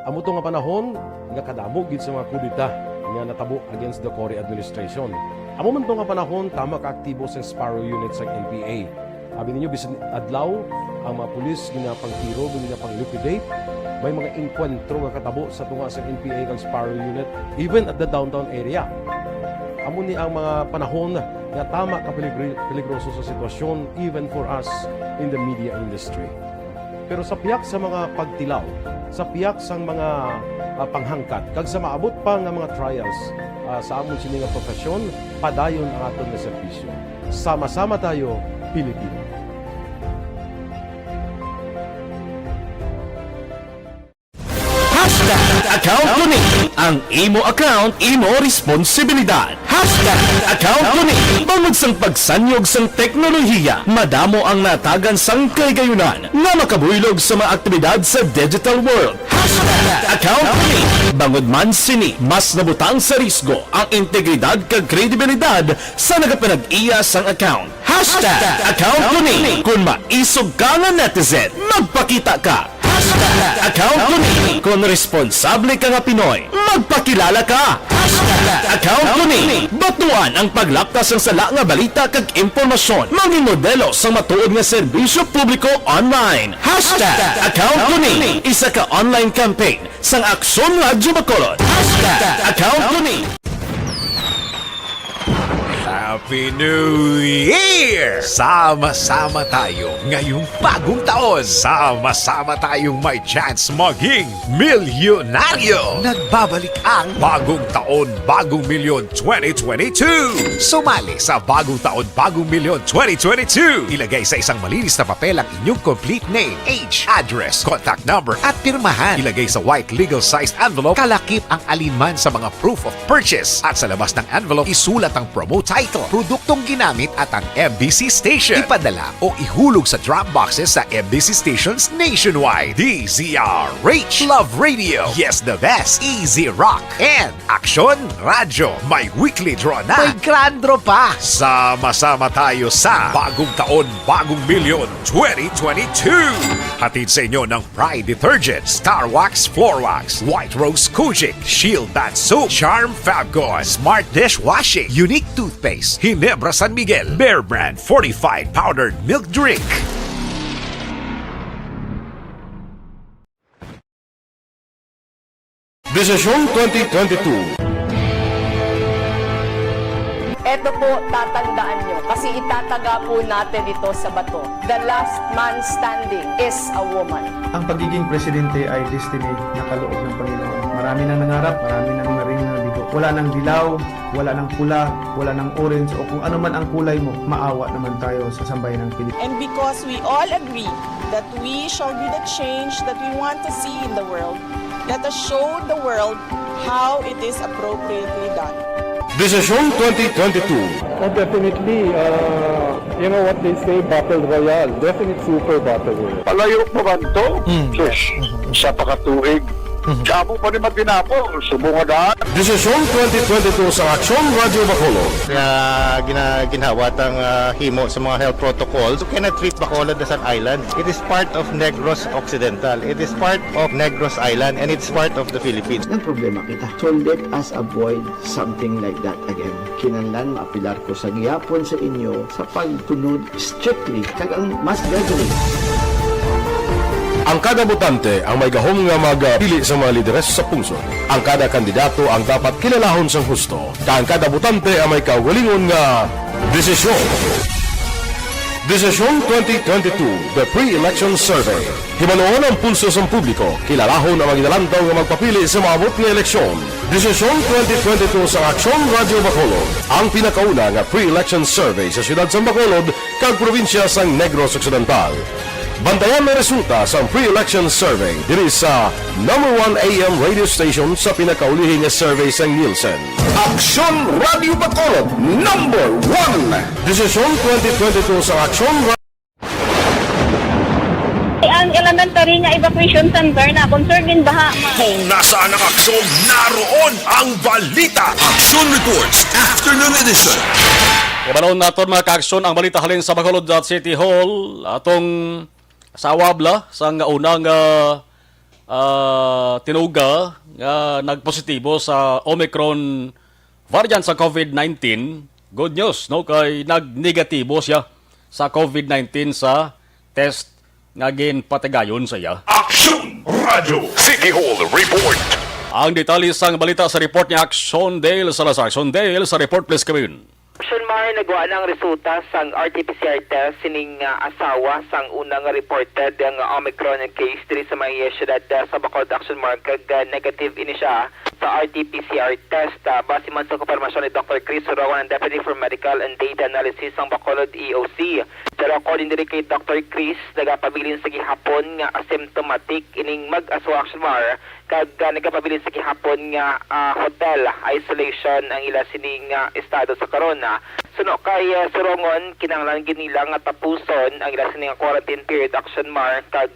Amo to nga panahon nga kadamo gid sa mga kudita nga natabo against the Cory administration. Amo man to nga panahon tama ka aktibo sa Sparrow Unit sa NPA. Abi ninyo bisan adlaw ang mga pulis ginapangtiro, ginapang-liquidate. May mga inkwentro nga katabo sa tunga sa NPA kag Sparrow Unit even at the downtown area. Amo ni ang mga panahon nga tama ka peligroso sa sitwasyon even for us in the media industry. Pero sa piyak sa mga pagtilaw, sa piyak sa mga panghangkat, kag sa maabot pa nga mga trials sa amon sini nga profesyon, padayon ang aton nga serbisyo. Sama-sama tayo, Pilipino. Account ko ni ang imo account, imo responsibilidad. Account ko ni bangod sang pagsanyog sang teknolohiya, madamo ang natagan sang kaygayunan nga makabuylog sa mga aktibidad sa digital world. Account ko ni bangod man sini mas nabutang sa risgo ang integridad kag kredibilidad sa nagapinag-iya sang account. Account ko ni kung maisog ka nga netizen, magpakita ka. Account ko ni kung responsable ka nga Pinoy, magpakilala ka. Account ko ni batuan ang paglaptas ng sala nga balita kag impormasyon, maging modelo sa matuod nga serbisyo publiko online. Account ko ni isa ka online campaign sang Aksyon Radyo Bacolod. Account ko ni Happy New Year! Sama-sama tayo ngayong bagong taon. Sama-sama tayong may chance maging milyonaryo. Nagbabalik ang Bagong Taon, Bagong Milyon 2022. Sumali sa Bagong Taon, Bagong Milyon 2022. Ilagay sa isang malinis na papel ang inyong complete name, age, address, contact number at pirmahan. Ilagay sa white legal-sized envelope, kalakip ang alinman sa mga proof of purchase. At sa labas ng envelope, isulat ang promo title, produktong ginamit at ang MBC station. Ipadala o ihulog sa drop boxes sa MBC stations nationwide. DZRH, Love Radio, Yes the Best, Easy Rock, and Action Radyo. May weekly draw na. May grand draw pa. Sama-sama tayo sa Bagong Taon, Bagong Milyon 2022. Hatid sa inyo ng Pride Detergent, Star Wax Floor Wax, White Rose Kojic, Shield Bath Soap, Charm Fabgone, Smart Dishwashing, Unique Toothpaste, Ginebra San Miguel, Bear Brand Fortified Powdered Milk Drink. Desisyon 2022. Ito po, tatandaan nyo, kasi itataga po natin ito sa bato. The last man standing is a woman. Ang pagiging presidente ay destiny na kaloob ng Panginoon. Marami nang nangarap, marami nang narinig na bigo. Wala nang dilaw, wala nang pula, wala nang orange, o kung ano man ang kulay mo, maawa naman tayo sa sambayan ng Pilipinas. And because we all agree that we shall be the change that we want to see in the world, let us show the world how it is appropriately done. Desisyon 2022. Definitely, you know what they say, Battle Royale. Definite super Battle Royale. Palayo mo ba ito? Yes. Sa pakatuig. Kamo pa ni Matinapo. Subungan. Desisyon 2022 sa Action Radio Bacolod. Kaya ginawat ang himo sa mga health protocols. You cannot treat Bacolod as an island. It is part of Negros Occidental. It is part of Negros Island and it's part of the Philippines. Ang problema kita. So let us avoid something like that again. Kinahanglan maapilar ko sa gihapon sa inyo sa pagtunod strictly kag ang mas gagawin. Ang kada botante ang may gahom nga magpili sa mga lideres sa pungsod. Ang kada kandidato ang dapat kilalahon sang husto. Ang kada botante ang may kaugalingon nga desisyon. Desisyon 2022, the pre-election survey. Himanuon ang pulso sa publiko, kilalahon ang magidalantaw nga magpapili sa maabot nga eleksyon. Desisyon 2022 sa Action Radio Bacolod, ang pinakauna nga pre-election survey sa siyudad sa Bacolod kag probinsya sang Negros Occidental. Bantayan na resulta sa pre-election survey diri sa number 1 AM radio station sa pinakaulihing nga survey sa Nielsen. Action Radio Bacolod, number 1! Desisyon 2022 sa Action Radio. Ang elementary nga evacuation center na concerned in baha. Kung nasaan ang aksyon, naroon ang balita. Action Reports, Afternoon Edition. Ibalon naton mga kaaksyon ang balita halin sa Bacolod City Hall atong sa Awabla sa nga unang tinuga nga nagpositibo sa Omicron variant sa COVID-19. Good news, no? Kay nagnegatibo siya sa COVID-19 sa test nga ginpatigayon sa iya. Action Radio City Hall Report. Ang detalye sang balita sa report ni Action Dale Salazar. Action Dale sa report, please come in. Action Mar, nagawa ng resulta sang RT-PCR test sining asawa sang unang reported ang Omicron case diri sa may siyudad sa Bacolod. Action Mar, kag negative ini siya sa RT-PCR test. Base man sa konfirmasyon ni Dr. Chris Surawan, Deputy for Medical and Data Analysis sang Bacolod EOC. Pero according diri kay Dr. Chris, nagapabilin sa gihapon nga asymptomatic ining mag-asawa. Action Mar, kag nagapabilin sa gihapon nga hotel isolation ang ila sining estado sa karon. Suno kay Surongon, kinahanglan ginila nga tapuson ang ila sining quarantine period. Action Mar, kag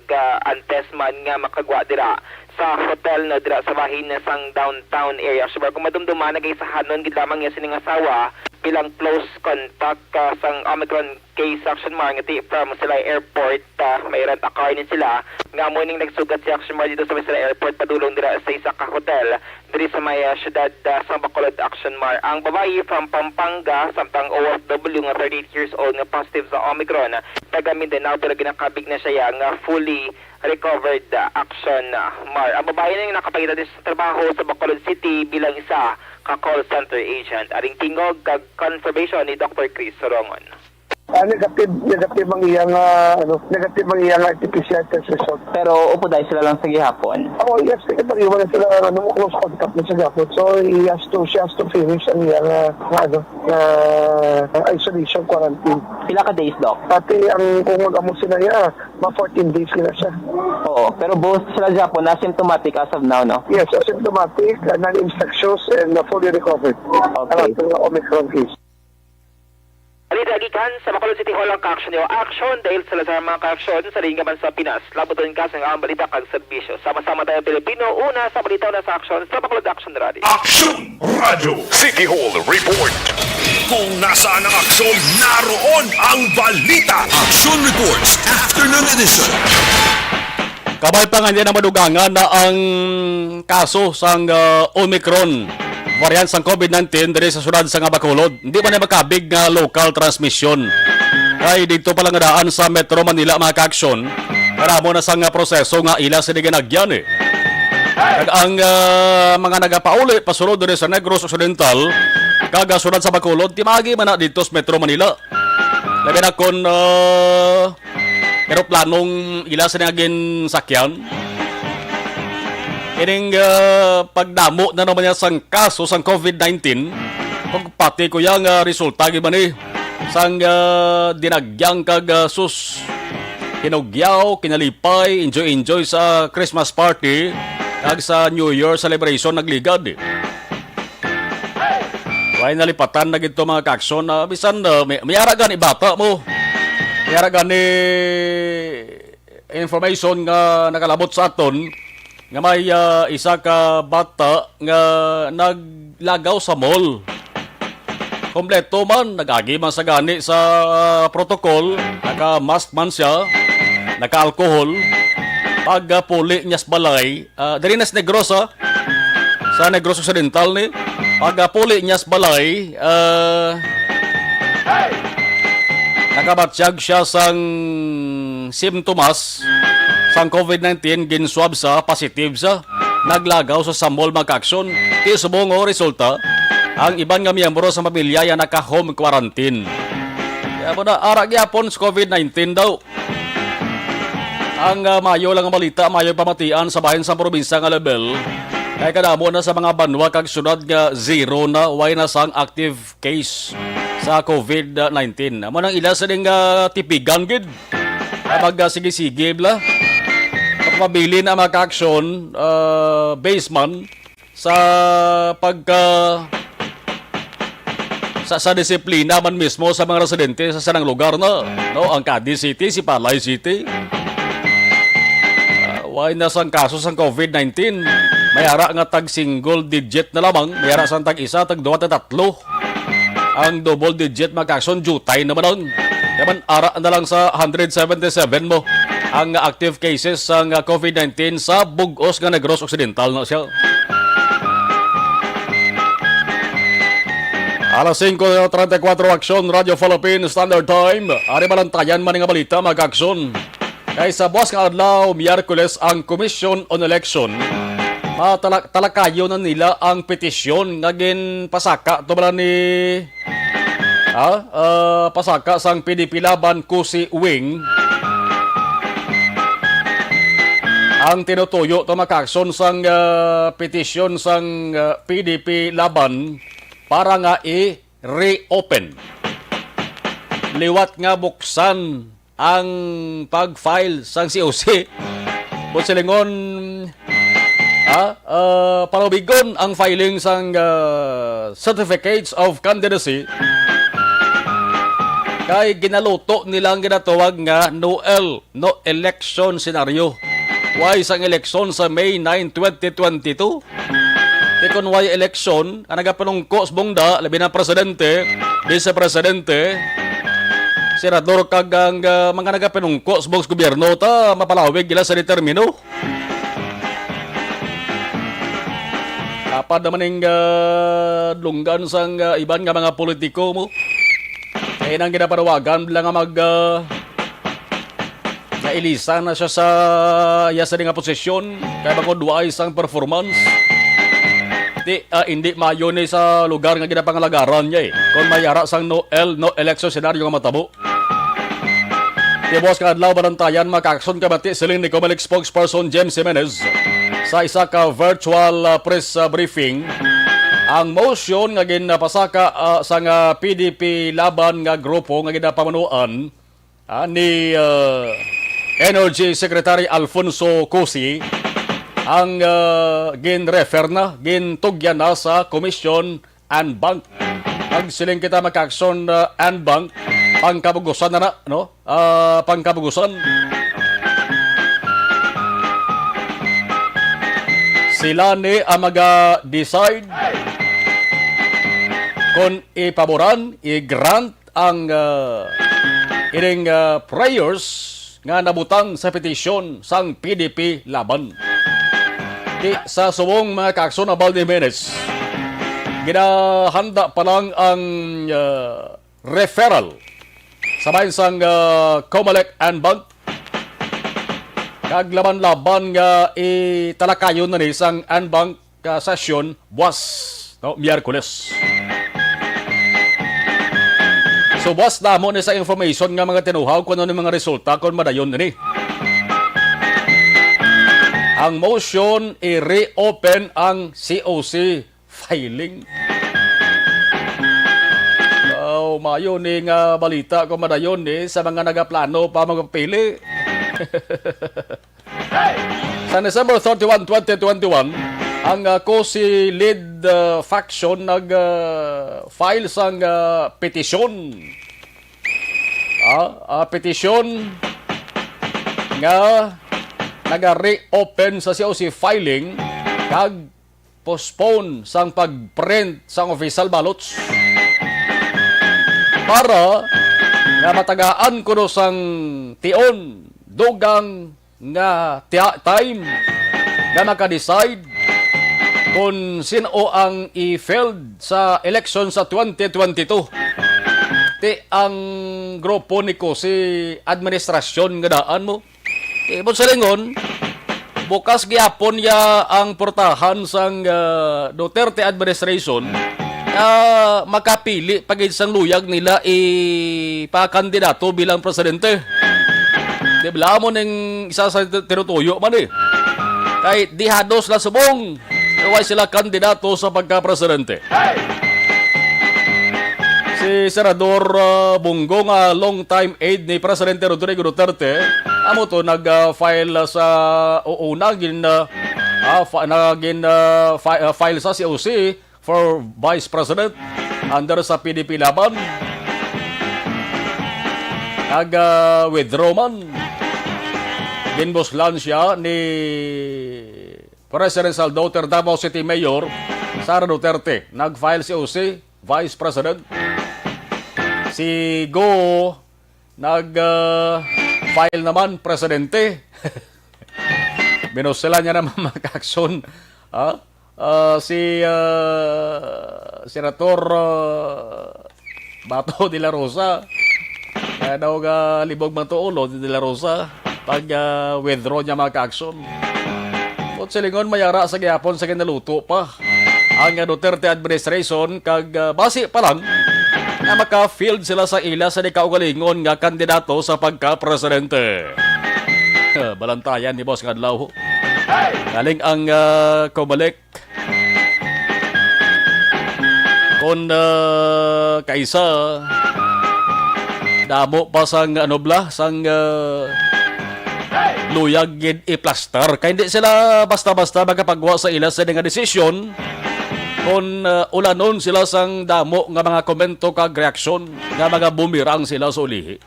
antes man nga makagwa dira sa hotel na dira sa bahin na sang downtown area. So kung madumduman nagaysahanon gid lamang nga sining asawa bilang close contact sang Omicron case. Action Mar, ngati from sila airport, may rent a car ni sila nga mo ning nagsugat si Action Mar dito sa sila airport padulong dira sa isa ka hotel diri sa may siyudad sa Bacolod. Action Mar, ang babayi from Pampanga samtang OFW nga 38 years old nga positive sa Omicron, taga Mindanao pero ginakabig na siya nga fully recovered. Action Mar, ang babayi na nakapagita sa trabaho sa Bacolod City bilang isa ka-call center agent. Aring tingog kag confirmation ni Dr. Chris Sorongon. Negative ang iyang negative ang iyang artificial test result. Pero upo dahil sila lang sa gihapon. Oh yes, nag-iwan na sila close contact na sa gapon. So she has to finish ang iyang isolation quarantine. Pila ka days, Doc? Pati ang kung mag-amo sila niya, 14 days sila siya. Oo, pero both sila Japon asymptomatic as of now, no? Yes, asymptomatic, non-infectious, and fully recovered. Okay. Ang Omicron case. Alidagikan sa Bacolod City Hall ang ka-action niyo. Action dahil sa lahat mga ka-action sa lingaman sa Pinas. Labutin ka sa ang balita kag serbisyo. Sama-sama tayo Pilipino. Una sa balita na sa action sa Bacolod Action Radio. Action Radio City Hall Report. Kung nasaan ang aksyon, naroon ang balita. Action Reports Afternoon Edition. Kabay pa nga niya na madugangan na ang kaso sang Omicron variant sang COVID-19 diri sa syudad sa Bacolod. Hindi man na makabig nga local transmission. Kay dito pala nga daan sa Metro Manila mga ka-aksyon, karamo na sang proseso nga ila sa ginagyan Kag ang mga nagapauli pasulod diri sa Negros Occidental kaga syudad sa Bacolod, timagi man na dito sa Metro Manila. Labi na kon eroplanong ila sa naging sakyan. Ining pagdamo na naman niya sang kaso sang COVID-19, pagpati ko yung resulta giba ni sang dinagyang kag sus hinugyaw, kinalipay, enjoy sa Christmas party kag sa New Year celebration nagligad. Why nalipatan na gito mga kakson na bisan may aragan ibata mo. May aragan ni information nga nakalabot sa aton nga may isa ka bata nga naglagaw sa mall. Kompleto man, nagagi man sa gani sa protocol, naka-mask man siya, naka-alcohol. Pag puli niya sa balay, diri na sa Negros sa Negros Occidental ni, pag puli niya sa balay, nakabatsyag siya sang simptomas sang COVID-19, ginswab sa positive sa naglagaw sa samol mag-aksyon. Tisubong o resulta, ang iban nga miyembro sa pamilya yan naka-home quarantine. Kaya mo na, arag yapon sa COVID-19 daw. Ang mayo lang ang balita, mayo pamatian sa bahin sa probinsya nga level. Kaya kadamo na sa mga banwa kag syudad nga zero na, way na sang active case sa COVID-19. Amo nang ila sa ding tipigan gid. Kapag sige-sige bla. Pabili na mga ka-aksyon baseman sa sa disiplina man mismo sa mga residente sa sanang lugar na ang Cadiz City, si Palay City. Why na sang kaso sang COVID-19? May ara nga tag single digit na lamang, may ara sang tag isa, tag duwa, tag tatlo. Ang double digit mga ka-aksyon, jutay naman nun. Yaman ara na lang sa 177 mo ang active cases ng COVID-19 sa bugos nga Negros Occidental na siya. Alas 5:34 Aksyon Radio Philippines Standard Time. Ari balantayan man nga balita mag-aksyon. Kay sa buwas nga adlaw Miyerkules ang Commission on Election talakayo na nila ang petisyon nga ginpasaka to bala ni pasaka sang PDP laban Kusi Wing. Ang tinutuyo to makakson sang petisyon sang PDP laban para nga i-reopen. Liwat nga buksan ang pag-file sang COC. Busilingon palubigon ang filing sang certificates of candidacy. Kay ginaluto nilang ginatawag nga no election scenario. Why sang eleksyon sa May 9, 2022? Tikon why eleksyon, ang nagapanungko sa bongda, labi na presidente, vice-presidente, senador kag ang mga nagapanungko sa buong gobyerno, ta mapalawig gila sa determino. Kapad naman yung lunggan sang iban nga mga politiko mo. Kaya nang ginapanawagan lang nga nailisan na siya sa yasa nga posisyon kaya bago duwa isang performance Hindi mayo ni sa lugar nga ginapangalagaran niya eh. Kung mayara sang no election scenario nga matabo. Tibos ka adlaw banantayan makakson kabati siling ni Comelec spokesperson James Jimenez sa isa ka virtual press briefing ang motion nga ginapasaka sa nga PDP laban nga grupo nga ginapamunuan ni Energy Secretary Alfonso Cusi ang gin-refer na, gintugyan na sa Commission and Bank. Pag siling kita magkakson and Bank, pangkabugusan na no? Pangkabugusan. Sila ni ang mag-decide kung ipaboran, i-grant ang ining prayers nga nabutang sa petisyon sang PDP laban. Di sa subong mga kakson na Balde Jimenez, ginahanda pa lang ang referral sa bayan sang Comelec and Bank. Kaglaban-laban nga italakayon na ni sang Anbank session buwas, no, Miyerkules. So buwas na mo ni sa information nga mga tinuhaw kung ano mga resulta kung madayon na ni. Ang motion i-reopen ang COC filing. Mayo ni nga balita kung madayon ni sa mga nagaplano pa magpili. Sa December 31, 2021, ang COSI lead faction nag-file sang petisyon. Petisyon nga nag-reopen sa COC filing kag postpone sang pag-print sang official ballots para nga matagaan kuno sang tion dugang nga time nga maka-decide kung sino ang i-failed sa election sa 2022. Ang grupo ni ko si administrasyon nga daan mo. Ibon sa lingon, bukas gyapon ya ang portahan sang Duterte administration makapili pag isang luyag nila ipakandidato bilang presidente. Di ba mo ng isa sa tinutuyo man eh. Kahit dihados na subong, naway sila kandidato sa pagka-presidente. Si Senador Bungo nga long time aide ni Presidente Rodrigo Duterte, amo to nag-file sa file sa COC for Vice President under sa PDP laban. Nag-withdraw man. Ginboslan siya ni Presidential daughter Davao City Mayor Sara Duterte. Nag-file si OC, Vice President. Si Go nag-file naman, Presidente. Binusila niya naman mag-aksyon. Si Senator Bato de la Rosa. Kaya daw libog man to ulo de la Rosa pag withdraw niya mag-aksyon. At silingon mayara sa gyapon sa kinaluto pa ang Duterte administration kag base pa lang na maka-field sila sa ila sa kaugalingon nga kandidato sa pagka-presidente. Balantayan ni Boss Ngadlaw. Galing ang Comelec kon kaisa damo pa sang sang luyag gid i-plaster kay hindi sila basta-basta magapagwa sa ila sa nga desisyon kung ulanon sila sang damo nga mga komento kag reaksyon nga mga bumirang sila sa ulihi.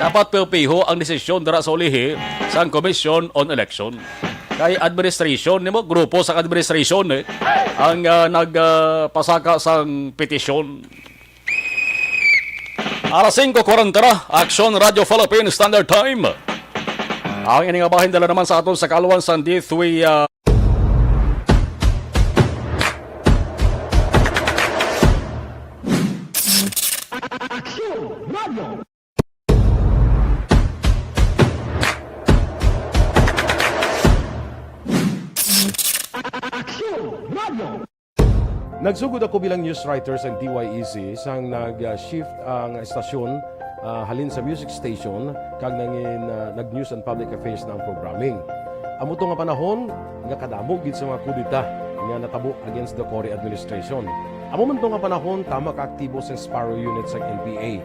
Dapat piho ang desisyon dara sa ulihi sang Commission on Election. Kay administration nimo grupo sa administration ang nagpasaka sang petisyon. Alas 5:40 Action Radio Philippines Standard Time. Ang ining bahin dala naman sa aton sa kaluwan sa D3 Nagsugod ako bilang news writer sa DYEC sang nag-shift ang estasyon halin sa music station kag nangin nag-news and public affairs na ang programming. Amo to nga panahon nga kadamo gid sa mga kudita nga natabo against the Cory administration. Amo man to nga panahon tama ka aktibo sa Sparrow unit sa NPA.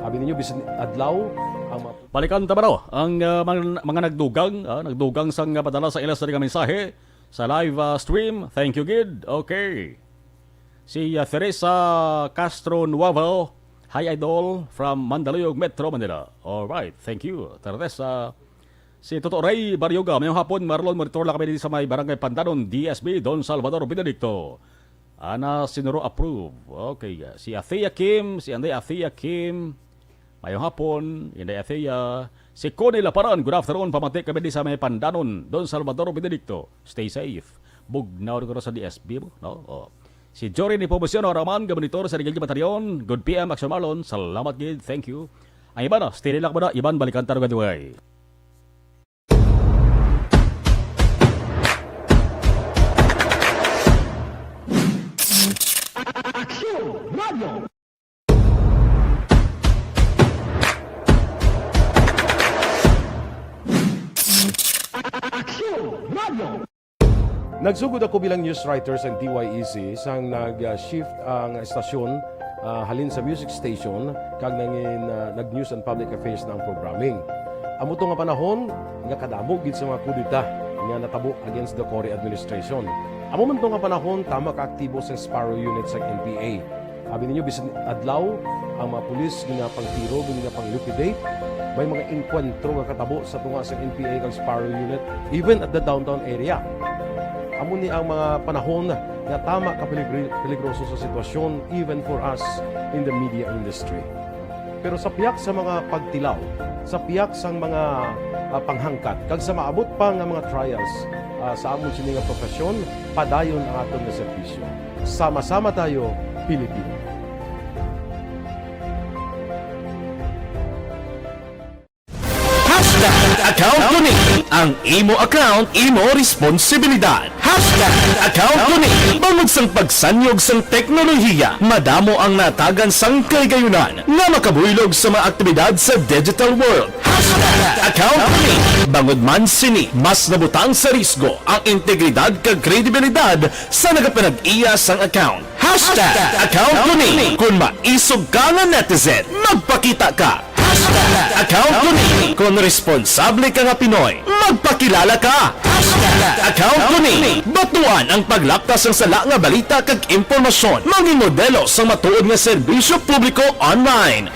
Abi ninyo bisan adlaw ang Balikan ta ba no? Ang mga nagdugang sang padala sa ilas nga mensahe sa live stream. Thank you, Gid. Okay. Si Teresa Castro Nuevo, hi idol from Mandaluyong, Metro Manila. All right, thank you, Teresa. Si Toto Ray Baryoga, mayong hapon, Marlon, monitor lang kami dito sa may barangay Pantanon, DSB, Don Salvador Benedicto. Ana Sinuro approve. Okay, si Athea Kim, si Anday Athea Kim, mayong hapon, Inday Athea. Si Connie Laparan, good afternoon, pamatik kami dito sa may Pantanon, Don Salvador Benedicto. Stay safe. Bugnaw ko sa DSB, no? Oh. Si Jory ni Pobosyon Raman, gabanitor sa Rigil Batalyon. Good PM, Action Marlon. Salamat, Gid. Thank you. Ang iba na, stay lang ba na? Iban, balikan tayo gadway. Nagsugod ako bilang news writer sa DYEC sang nag-shift ang estasyon halin sa music station kag nangin nag-news and public affairs na ang programming. Amo to nga panahon nga kadamo gid sa mga kudita nga natabo against the Cory administration. Amo man to nga panahon tama ka aktibo sa Sparrow unit sa NPA. Abi ninyo bisan adlaw ang mga pulis nga pangtiro nga pang-liquidate may mga enkwentro nga katabo sa tunga sa NPA kag Sparrow unit even at the downtown area. Amo ni ang mga panahon nga tama ka peligroso sa sitwasyon even for us in the media industry. Pero sa piyak sa mga pagtilaw, sa piyak sa mga panghangkat, kag sa maabot pa nga mga trials sa amon sini nga profesyon, padayon ang aton nga serbisyo. Sama-sama tayo, Pilipino. Account kuning ang imo account, imo responsibilidad. Account kuning bangod sang pagsanyog sang teknolohiya, madamo ang natagan sang kaygayunan nga makabuylog sa mga aktibidad sa digital world. Account kuning bangod man sini mas nabutang sa risgo ang integridad kag kredibilidad sa nagapanag-iya sang account. Account kuning kung maisog ka nga netizen, magpakita ka. Account kuning kung responsable ka nga Pinoy, magpakilala ka. Account kuning batuan ang paglaptas ng sala nga balita kag impormasyon, maging modelo sa matuod nga serbisyo publiko online.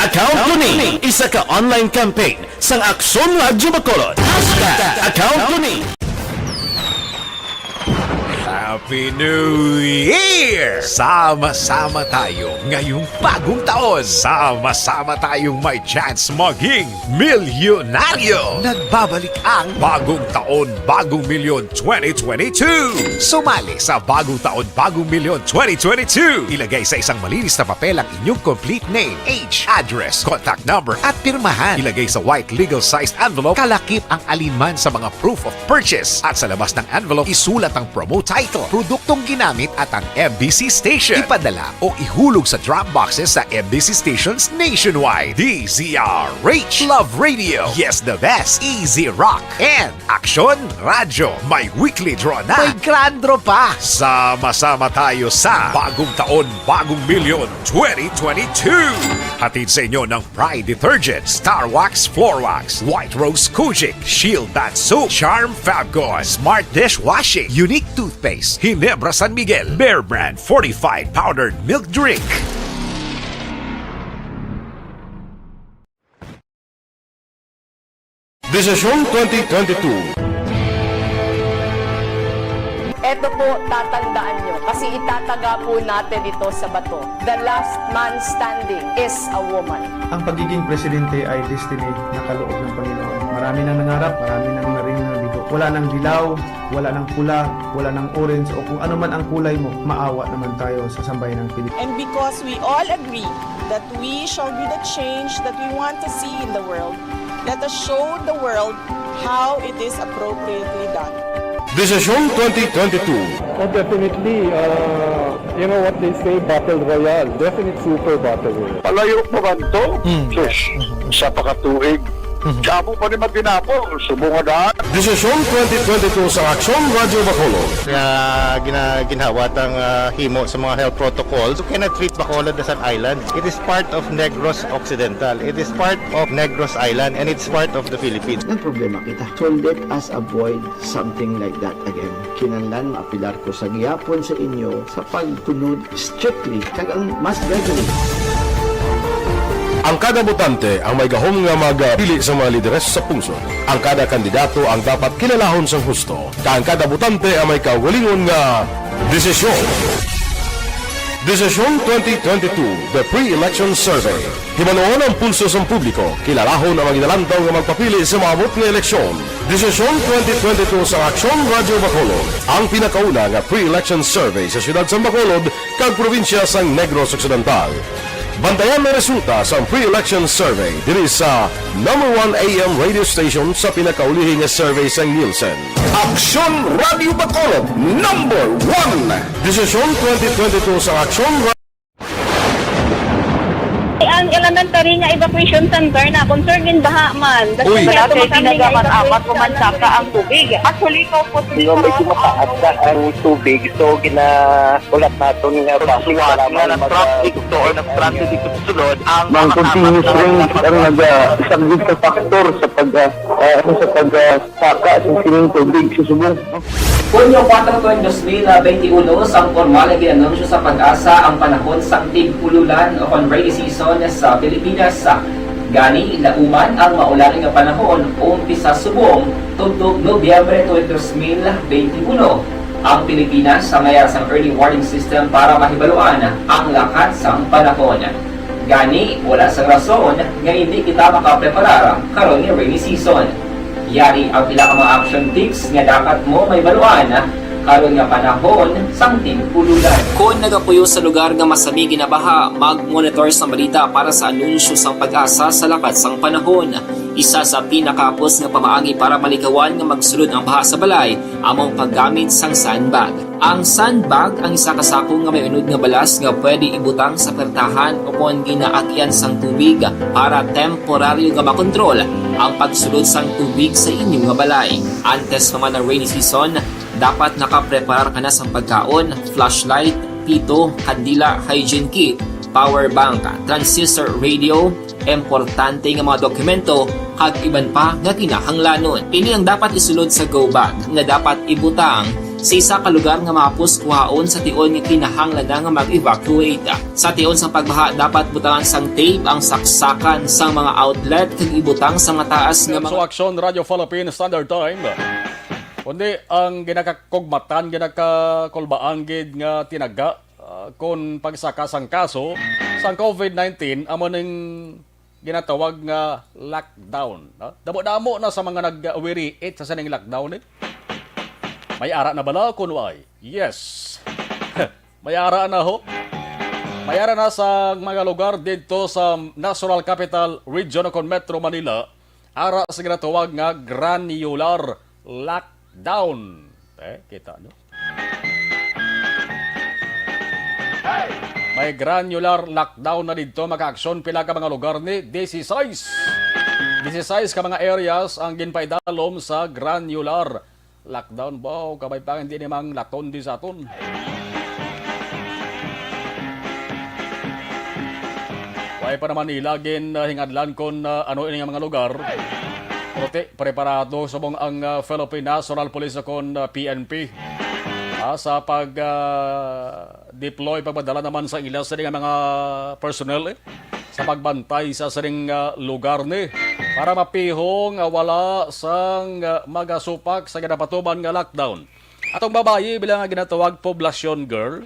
Account kuning isa ka online campaign sang Aksyon Radyo Bacolod. Account kuning. Happy New Year! Sama-sama tayo ngayong bagong taon. Sama-sama tayong may chance maging milyonaryo. Nagbabalik ang Bagong Taon, Bagong Milyon 2022. Sumali sa Bagong Taon, Bagong Milyon 2022. Ilagay sa isang malinis na papel ang inyong complete name, age, address, contact number at pirmahan. Ilagay sa white legal-sized envelope, kalakip ang alinman sa mga proof of purchase. At sa labas ng envelope, isulat ang promo title, produktong ginamit at ang MBC station. Ipadala o ihulog sa drop boxes sa MBC stations nationwide. DZRH, Love Radio, Yes the Best, Easy Rock, and Action Radyo. May weekly draw na. May grand draw pa. Sama-sama tayo sa Bagong Taon, Bagong Milyon 2022. Hatid sa inyo ng Pride Detergent, Star Wax Floor Wax, White Rose Kojic, Shield Bath Soap, Charm Fabgone, Smart Dishwashing, Unique Toothpaste, Ginebra San Miguel, Bear Brand Fortified Powdered Milk Drink. Desisyon 2022. Ito po, tatandaan nyo, kasi itataga po natin ito sa bato. The last man standing is a woman. Ang pagiging presidente ay destiny na kaloob ng Panginoon. Marami nang nangarap, marami nang naring nabigo. Wala nang dilaw, wala nang pula, wala nang orange, o kung ano man ang kulay mo, maawa naman tayo sa sambayan ng Pilipinas. And because we all agree that we shall be the change that we want to see in the world, let us show the world how it is appropriately done. Desisyon 2022. Oh, definitely, you know what they say, Battle Royale. Definite super Battle Royale. Palayo pa ba ito? Sus, sa pakatuig. Jamo pa ni Magdinapo, subungan Desisyon 2022 sa Aksyon Radio Bacolod. Ginhawatang himo sa mga health protocols. You cannot treat Bacolod as an island. It is part of Negros Occidental. It is part of Negros Island and it's part of the Philippines. Ang problema kita. So let us avoid something like that again. Kinahanglan maapilar ko sa gihapon sa inyo sa pagtunod strictly kag ang mas gagawin. Ang kada botante ang may gahom nga magpili sa mga lideres sa pungsod. Ang kada kandidato ang dapat kilalahon sa husto. Ang kada botante ang may kaugalingon nga desisyon. Desisyon 2022, the pre-election survey. Himanuon ang pulso sa publiko, kilalahon ang magidalantaw nga magpapili sa maabot nga eleksyon. Desisyon 2022 sa Aksyon Radio Bacolod, ang pinakauna nga pre-election survey sa siyudad sa Bacolod kag probinsya sa Negros Occidental. Bantayan na resulta sa pre-election survey diri sa #1 AM radio station sa pinakaulihing nga survey sa Nielsen. Aksyon Radio Bacolod, #1. Desisyon 2022 sa Aksyon Ang elementary nga evacuation center na concern din baha man. Uy. Dati tinagaman apat kumansaka ang tubig. Actually, ko po Yung medyo mataas na ang tubig, so ginaulat natin nga Siwat nga nag-traffic to or nag-transit dito sa sulod ang Mang continuous rain ang nag-subject sa factor sa pagsaka sa sining tubig sa subong. Punyo 4/2021 sang formal na ginanunsyo sa Pag-asa ang panahon sa tig-ululan o rainy season sa Pilipinas. Gani, lauman ang maulan nga panahon umpisa subong tugtog Nobyembre 2021. Ang Pilipinas sa mayar sang early warning system para mahibaluan ang lakat sang panahon. Gani, wala sa rason nga hindi kita makapreparar karon nga rainy season. Yari ang pila ka mga action tips nga dapat mo may baluan karon nga panahon sang tig-ululan. Kung nagapuyo sa lugar nga masami ginabaha, mag-monitor sa balita para sa anunsyo sang Pag-asa sa lakat sang panahon. Isa sa pinakapos nga pamaagi para malikawan nga magsulod ang baha sa balay, among paggamit sang sandbag. Ang sandbag ang isa ka sako nga may unod nga balas nga pwede ibutang sa pertahan upon ginaagyan sang tubig para temporaryo nga makontrol ang pagsulod sang tubig sa inyong nga balay. Antes naman ng rainy season, dapat nakapreparar ka na sa pagkaon, flashlight, pito, kandila, hygiene kit, power bank, transistor radio, importante nga mga dokumento, kag iban pa nga kinahanglanon. Pili ang dapat isulod sa go bag nga dapat ibutang sa isa ka lugar nga mapus kuhaon sa tion nga kinahanglan nga mag-evacuate. Sa tion sa pagbaha dapat butangan sang tape ang saksakan sang mga outlet kag ibutang sa mataas nga mga So Aksyon Radio Philippine Standard Time. Kundi ang ginakakugmatan, ginakakulbaan gid nga tinaga kung pagsakasang kaso sa COVID-19 amo ning ginatawag nga lockdown. Damo-damo na sa mga nag-awiriit sa saning lockdown. May ara na bala kun why? Yes. May ara na ho. May ara na sa mga lugar dito sa National Capital Region o Metro Manila. Ara sa ginatawag nga granular lockdown. Kita no? May granular lockdown na dito maka-aksyon pila ka mga lugar ni 16 ka mga areas ang ginpaidalom sa granular lockdown. Wow, kabay pa hindi namang laton di sa aton. Way pa naman ilagin hingadlan kon ano ini nga mga lugar. Prote preparado subong ang Philippine National Police kon PNP. Sa pag-deploy, pagpadala naman sa ilas sa mga personnel sa pagbantay sa saring lugar ni para mapihong wala sang magasupak sa ginapatuban nga lockdown. Atong babayi bilang nga ginatawag poblasyon girl,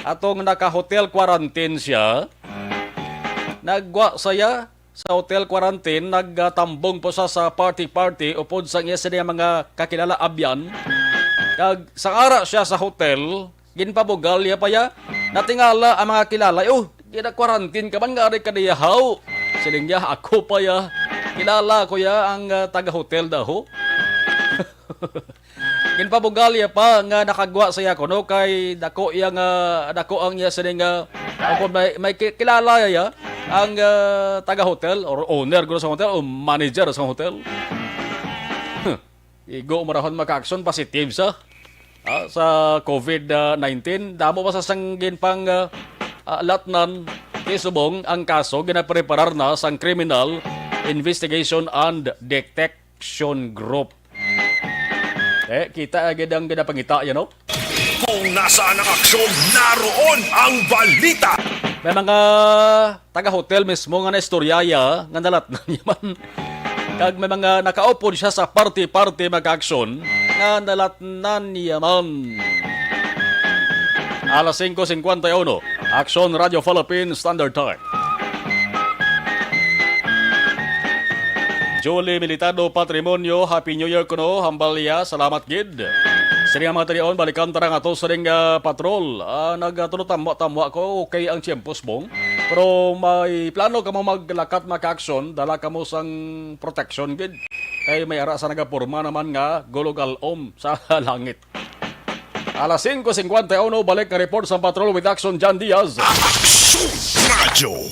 atong naka-hotel quarantine siya, nagwa saya sa hotel quarantine, nagtambong po siya sa party-party upod sa iya sa mga kakilala abyan. Kag sa ara siya sa hotel, ginpabugal ya pa ya, natingala ang mga kilala, gina-quarantine ka man nga rin kadiyahaw. Siling ya, ako pa ya, kilala ko ya ang taga-hotel daho. ginpabugalya pa nga nakagwa saya kuno kay dako ang iya sining kung may kilala ya ang taga hotel or owner gusto sa hotel o manager sa hotel. Igo marahon maka-action positive sa COVID-19. Damo pa sa sanggin pang latnan isubong ang kaso ginapreparar na sang Criminal Investigation and Detection Group. Kita agad ang ginapangita, you know? Kung nasaan ang aksyon, naroon ang balita. May mga taga-hotel mismo nga na istoryaya nga nalatnan yaman. Kag may mga nakaupod siya sa party-party mag-aksyon nga nalatnan yaman. Alas 5:51, Action Radio Philippines Standard Time. Julie Militado Patrimonio, Happy New Year kuno, hambalya, salamat gid. Siring mga talion, balikan tarang ato siring patrol. Nagtulot tamwa ko, okay ang tiyempos bong. Pero may plano ka mo maglakat maka-action, dala ka mo sang protection gid. Kay may ara sa nagapurma naman nga, gulugal sa langit. Alas 5:51, balik ka report sa patrol with Action John Diaz.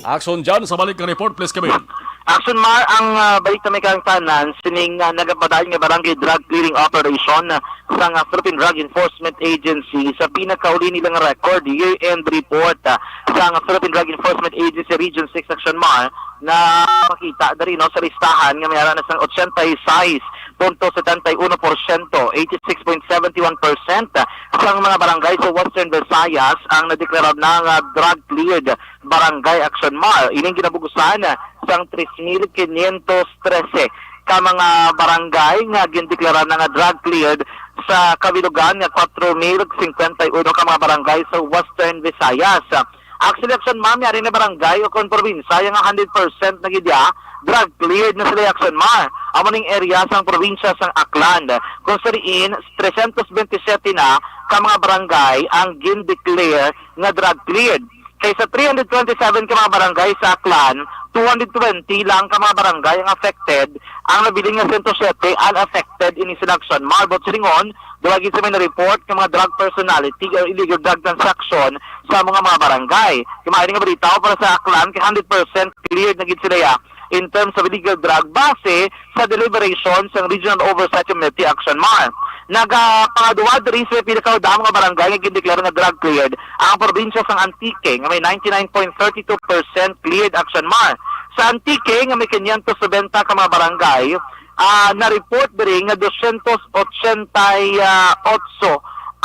Action John, sa balik ka report, please come in. Action Mar, ang balik na may tanan, sining nagapadayon nga barangay drug clearing operation sa Philippine Drug Enforcement Agency sa pinakauli nilang record, year-end report sa Philippine Drug Enforcement Agency Region 6 Action Mar na makita na rin sa listahan nga mayroon na sang 86.71%, 86.71% sa mga barangay sa Western Visayas ang nadeklarado ng drug-cleared barangay Action Mar. Ining ginabugusan sang 3,513 ka mga barangay nga gindeklara na nga drug cleared sa kabilugan nga 4,051 ka mga barangay sa Western Visayas. Actually, Action Mar, yari na barangay o kung probinsya yung 100% na gidya drug cleared na sila Action Mar. Amoning area sang probinsya sang Aklan. Kung sariin, 327 na ka mga barangay ang gindeclare nga drug cleared. Kaysa 327 ka mga barangay sa Aklan, 220 lang ka mga barangay ang affected. Ang nabiling nga 107 unaffected in Action Mar. But silingon, duwagin sa may na-report ka mga drug personality or illegal drug transaction sa mga barangay. Kumain nga balita para sa Aklan, kay 100% cleared na gid sila in terms of illegal drug base sa deliberations ng Regional Oversight Committee Action Mar. Nagapangaduwa diri sa pinakaudang mga barangay nga gindeklara nga drug cleared ang probinsya sang Antique nga may 99.32% cleared Action Mar. Sa Antique nga may 590 ka mga barangay, na-report diri nga 288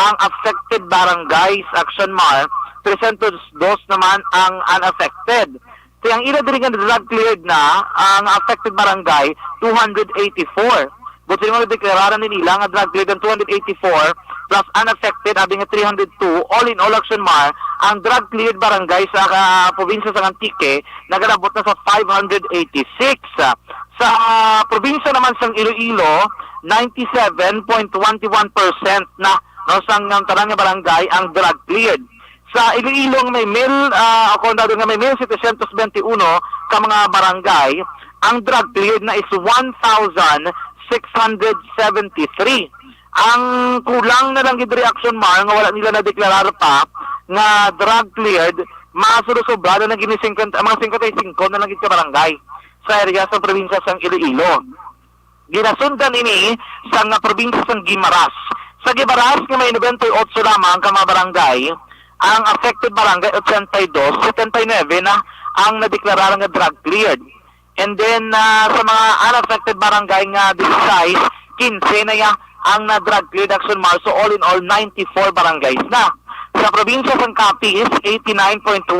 ang affected barangays Action Mar, 302 naman ang unaffected. Kaya ang ila diri nga drug cleared na ang affected barangay 284. But sila deklarara nila nga drug cleared ang 284 plus unaffected abing nga 302. All in all, Action Mar, ang drug cleared barangay sa probinsya sa Antique nagarabot na sa 586. Sa probinsya naman sa Iloilo, 97.21% na sang tarang nga barangay ang drug cleared. Sa Iloilo may kondado nga may 721 ka mga barangay, ang drug cleared na is 1,673. Ang kulang na lang gid Action Mar nga wala nila na deklarar pa nga drug cleared, masusobra na lang gini 55 na lang gid ka barangay sa area sa probinsya sang Iloilo. Ginasundan ini sa probinsya sang Guimaras. Sa Guimaras nga may 98 lamang ka mga barangay, ang affected barangay 82, 79 na ang nadeklarara nga drug cleared. And then sa mga unaffected barangay nga 16, 15 na ang na-drug cleared Action Mar. So all in all, 94 barangays na. Sa probinsya ng Capiz, 89.21%,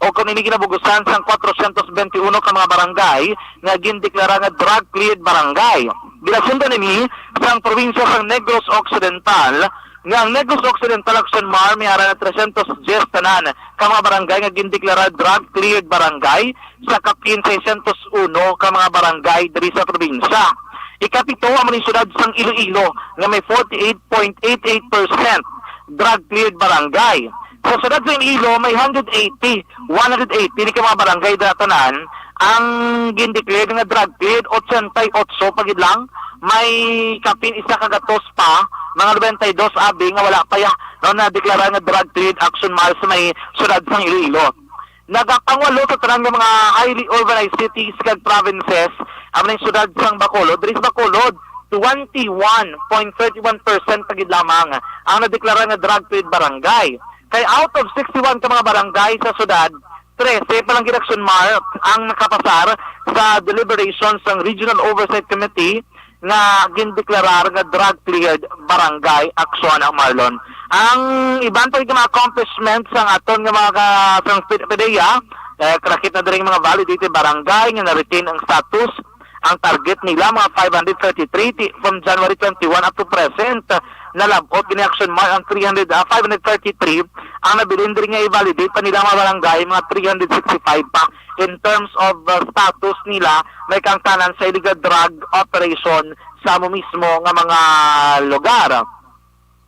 o kung ini ginabugusan sa 421 ka mga barangay nga gindeklara nga drug cleared barangay. Ginasundan nini sa probinsya ng Negros Occidental, nga ang Negros Occidental Action Mar may ara na 310 tanan ka mga barangay nga gindeklara drug cleared barangay, sa Kapin 601 ka mga barangay diri sa probinsya. Ikapito ang mga syudad sang Iloilo nga may 48.88% drug cleared barangay. Sa syudad sa Iloilo may 180 ni ka mga barangay datanan ang gindeclare nga drug trade 88 pagid lang, may kapin isa kagatos pa, mga 92 abi nga wala pa ya no na deklara nga drug trade action mall sa may syudad sang Iloilo. Nagapangwalo sa tanang mga highly urbanized cities kag provinces among syudad sang Bacolod. Diri sa Bacolod 21.31% pagid lamang ang nadeklara nga drug trade barangay. Kay out of 61 ka mga barangay sa syudad, 13 palang gid-action mark ang nakapasar sa deliberations ng Regional Oversight Committee nga gindeklarar nga drug cleared barangay aksyon ang Marlon. Ang ibang pa mga accomplishments ang aton nga mga sang PDEA, krakit na din mga validated barangay nga na-retain ang status. Ang target nila mga 533 from January 21 up to present. Nalabot gini-action mark ang 533 ang nabilin rin nga i-validate pa nila mga barangay mga 365 pa in terms of status nila may kangtanan sa illegal drug operation sa mo mismo nga mga lugar.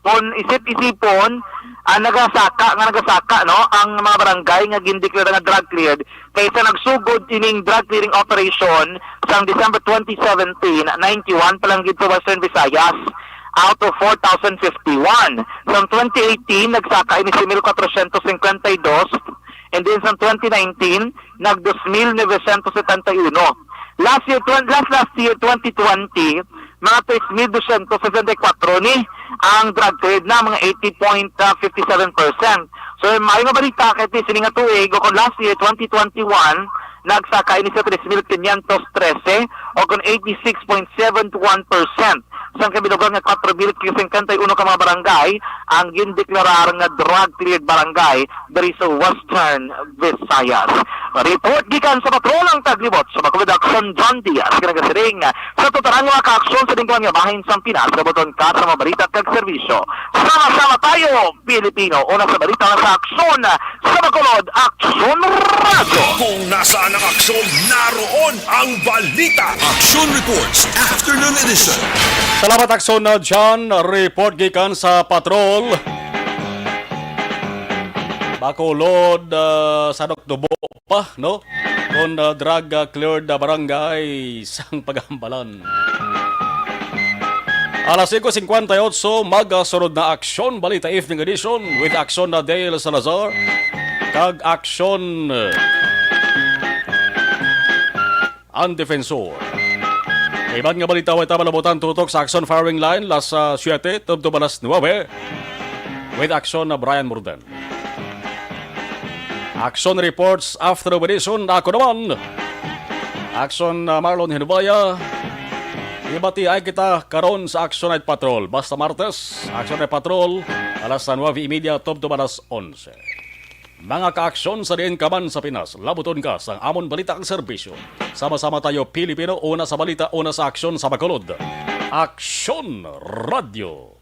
Kung isip-isipon nagasaka no ang mga barangay nga gindeklara nga drug cleared kaysa nagsugod ining drug clearing operation sa December 2017 91 pa lang gid sa Western Visayas out of 4,051. Sa 2018, nagsaka ini 1,452 and then sa 2019, nag 2,971. Last year 2020, mga 3,264 ni ang drug trade na mga 80.57%. So may nga balita kahit sini nga tuig o kung last year 2021 nagsaka ini sa 3,513 o kung 86.71%. Sa kabilugan nga 4,051 ka mga barangay ang gindeklarar nga drug cleared barangay diri sa Western Visayas. Report gikan sa patrolang taglibot sa Bacolod Action John Diaz kinagasiring sa tutarang mga ka-aksyon sa lingkuhan nga bahin sa Pinas kabuton ka sa mga balita kag serbisyo. Sama-sama tayo Pilipino una sa balita nga sa aksyon sa Bacolod Action Radio. Kung nasaan ang aksyon, naroon ang balita. Action Reports Afternoon Edition. Salamat aksyon na John. Report gikan sa patrol. Bacolod sa Doktubo pa, no? Kung drug cleared barangay sang Pagambalan. Alas 5:58, magasunod na aksyon balita evening edition with aksyon na Dale Salazar kag aksyon ang defensor. Iban nga balita way tabalabutan tutok sa aksyon firing line las 7 tubto balas 9 with aksyon na Brian Morden. Action reports after the edition. Ako naman aksyon na Marlon Hinubaya. Ibati ay kita karon sa Action Night Patrol. Basta Martes, Action Night Patrol alas 9:30 tubto balas 11. Mga ka-aksyon sa diin ka man sa Pinas, labuton ka sa amon balita ang serbisyo. Sama-sama tayo Pilipino, una sa balita, una sa aksyon sa Bacolod. Aksyon Radio.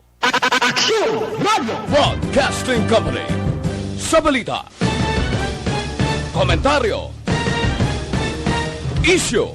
Action Radio Broadcasting Company. Sa balita, komentaryo, issue,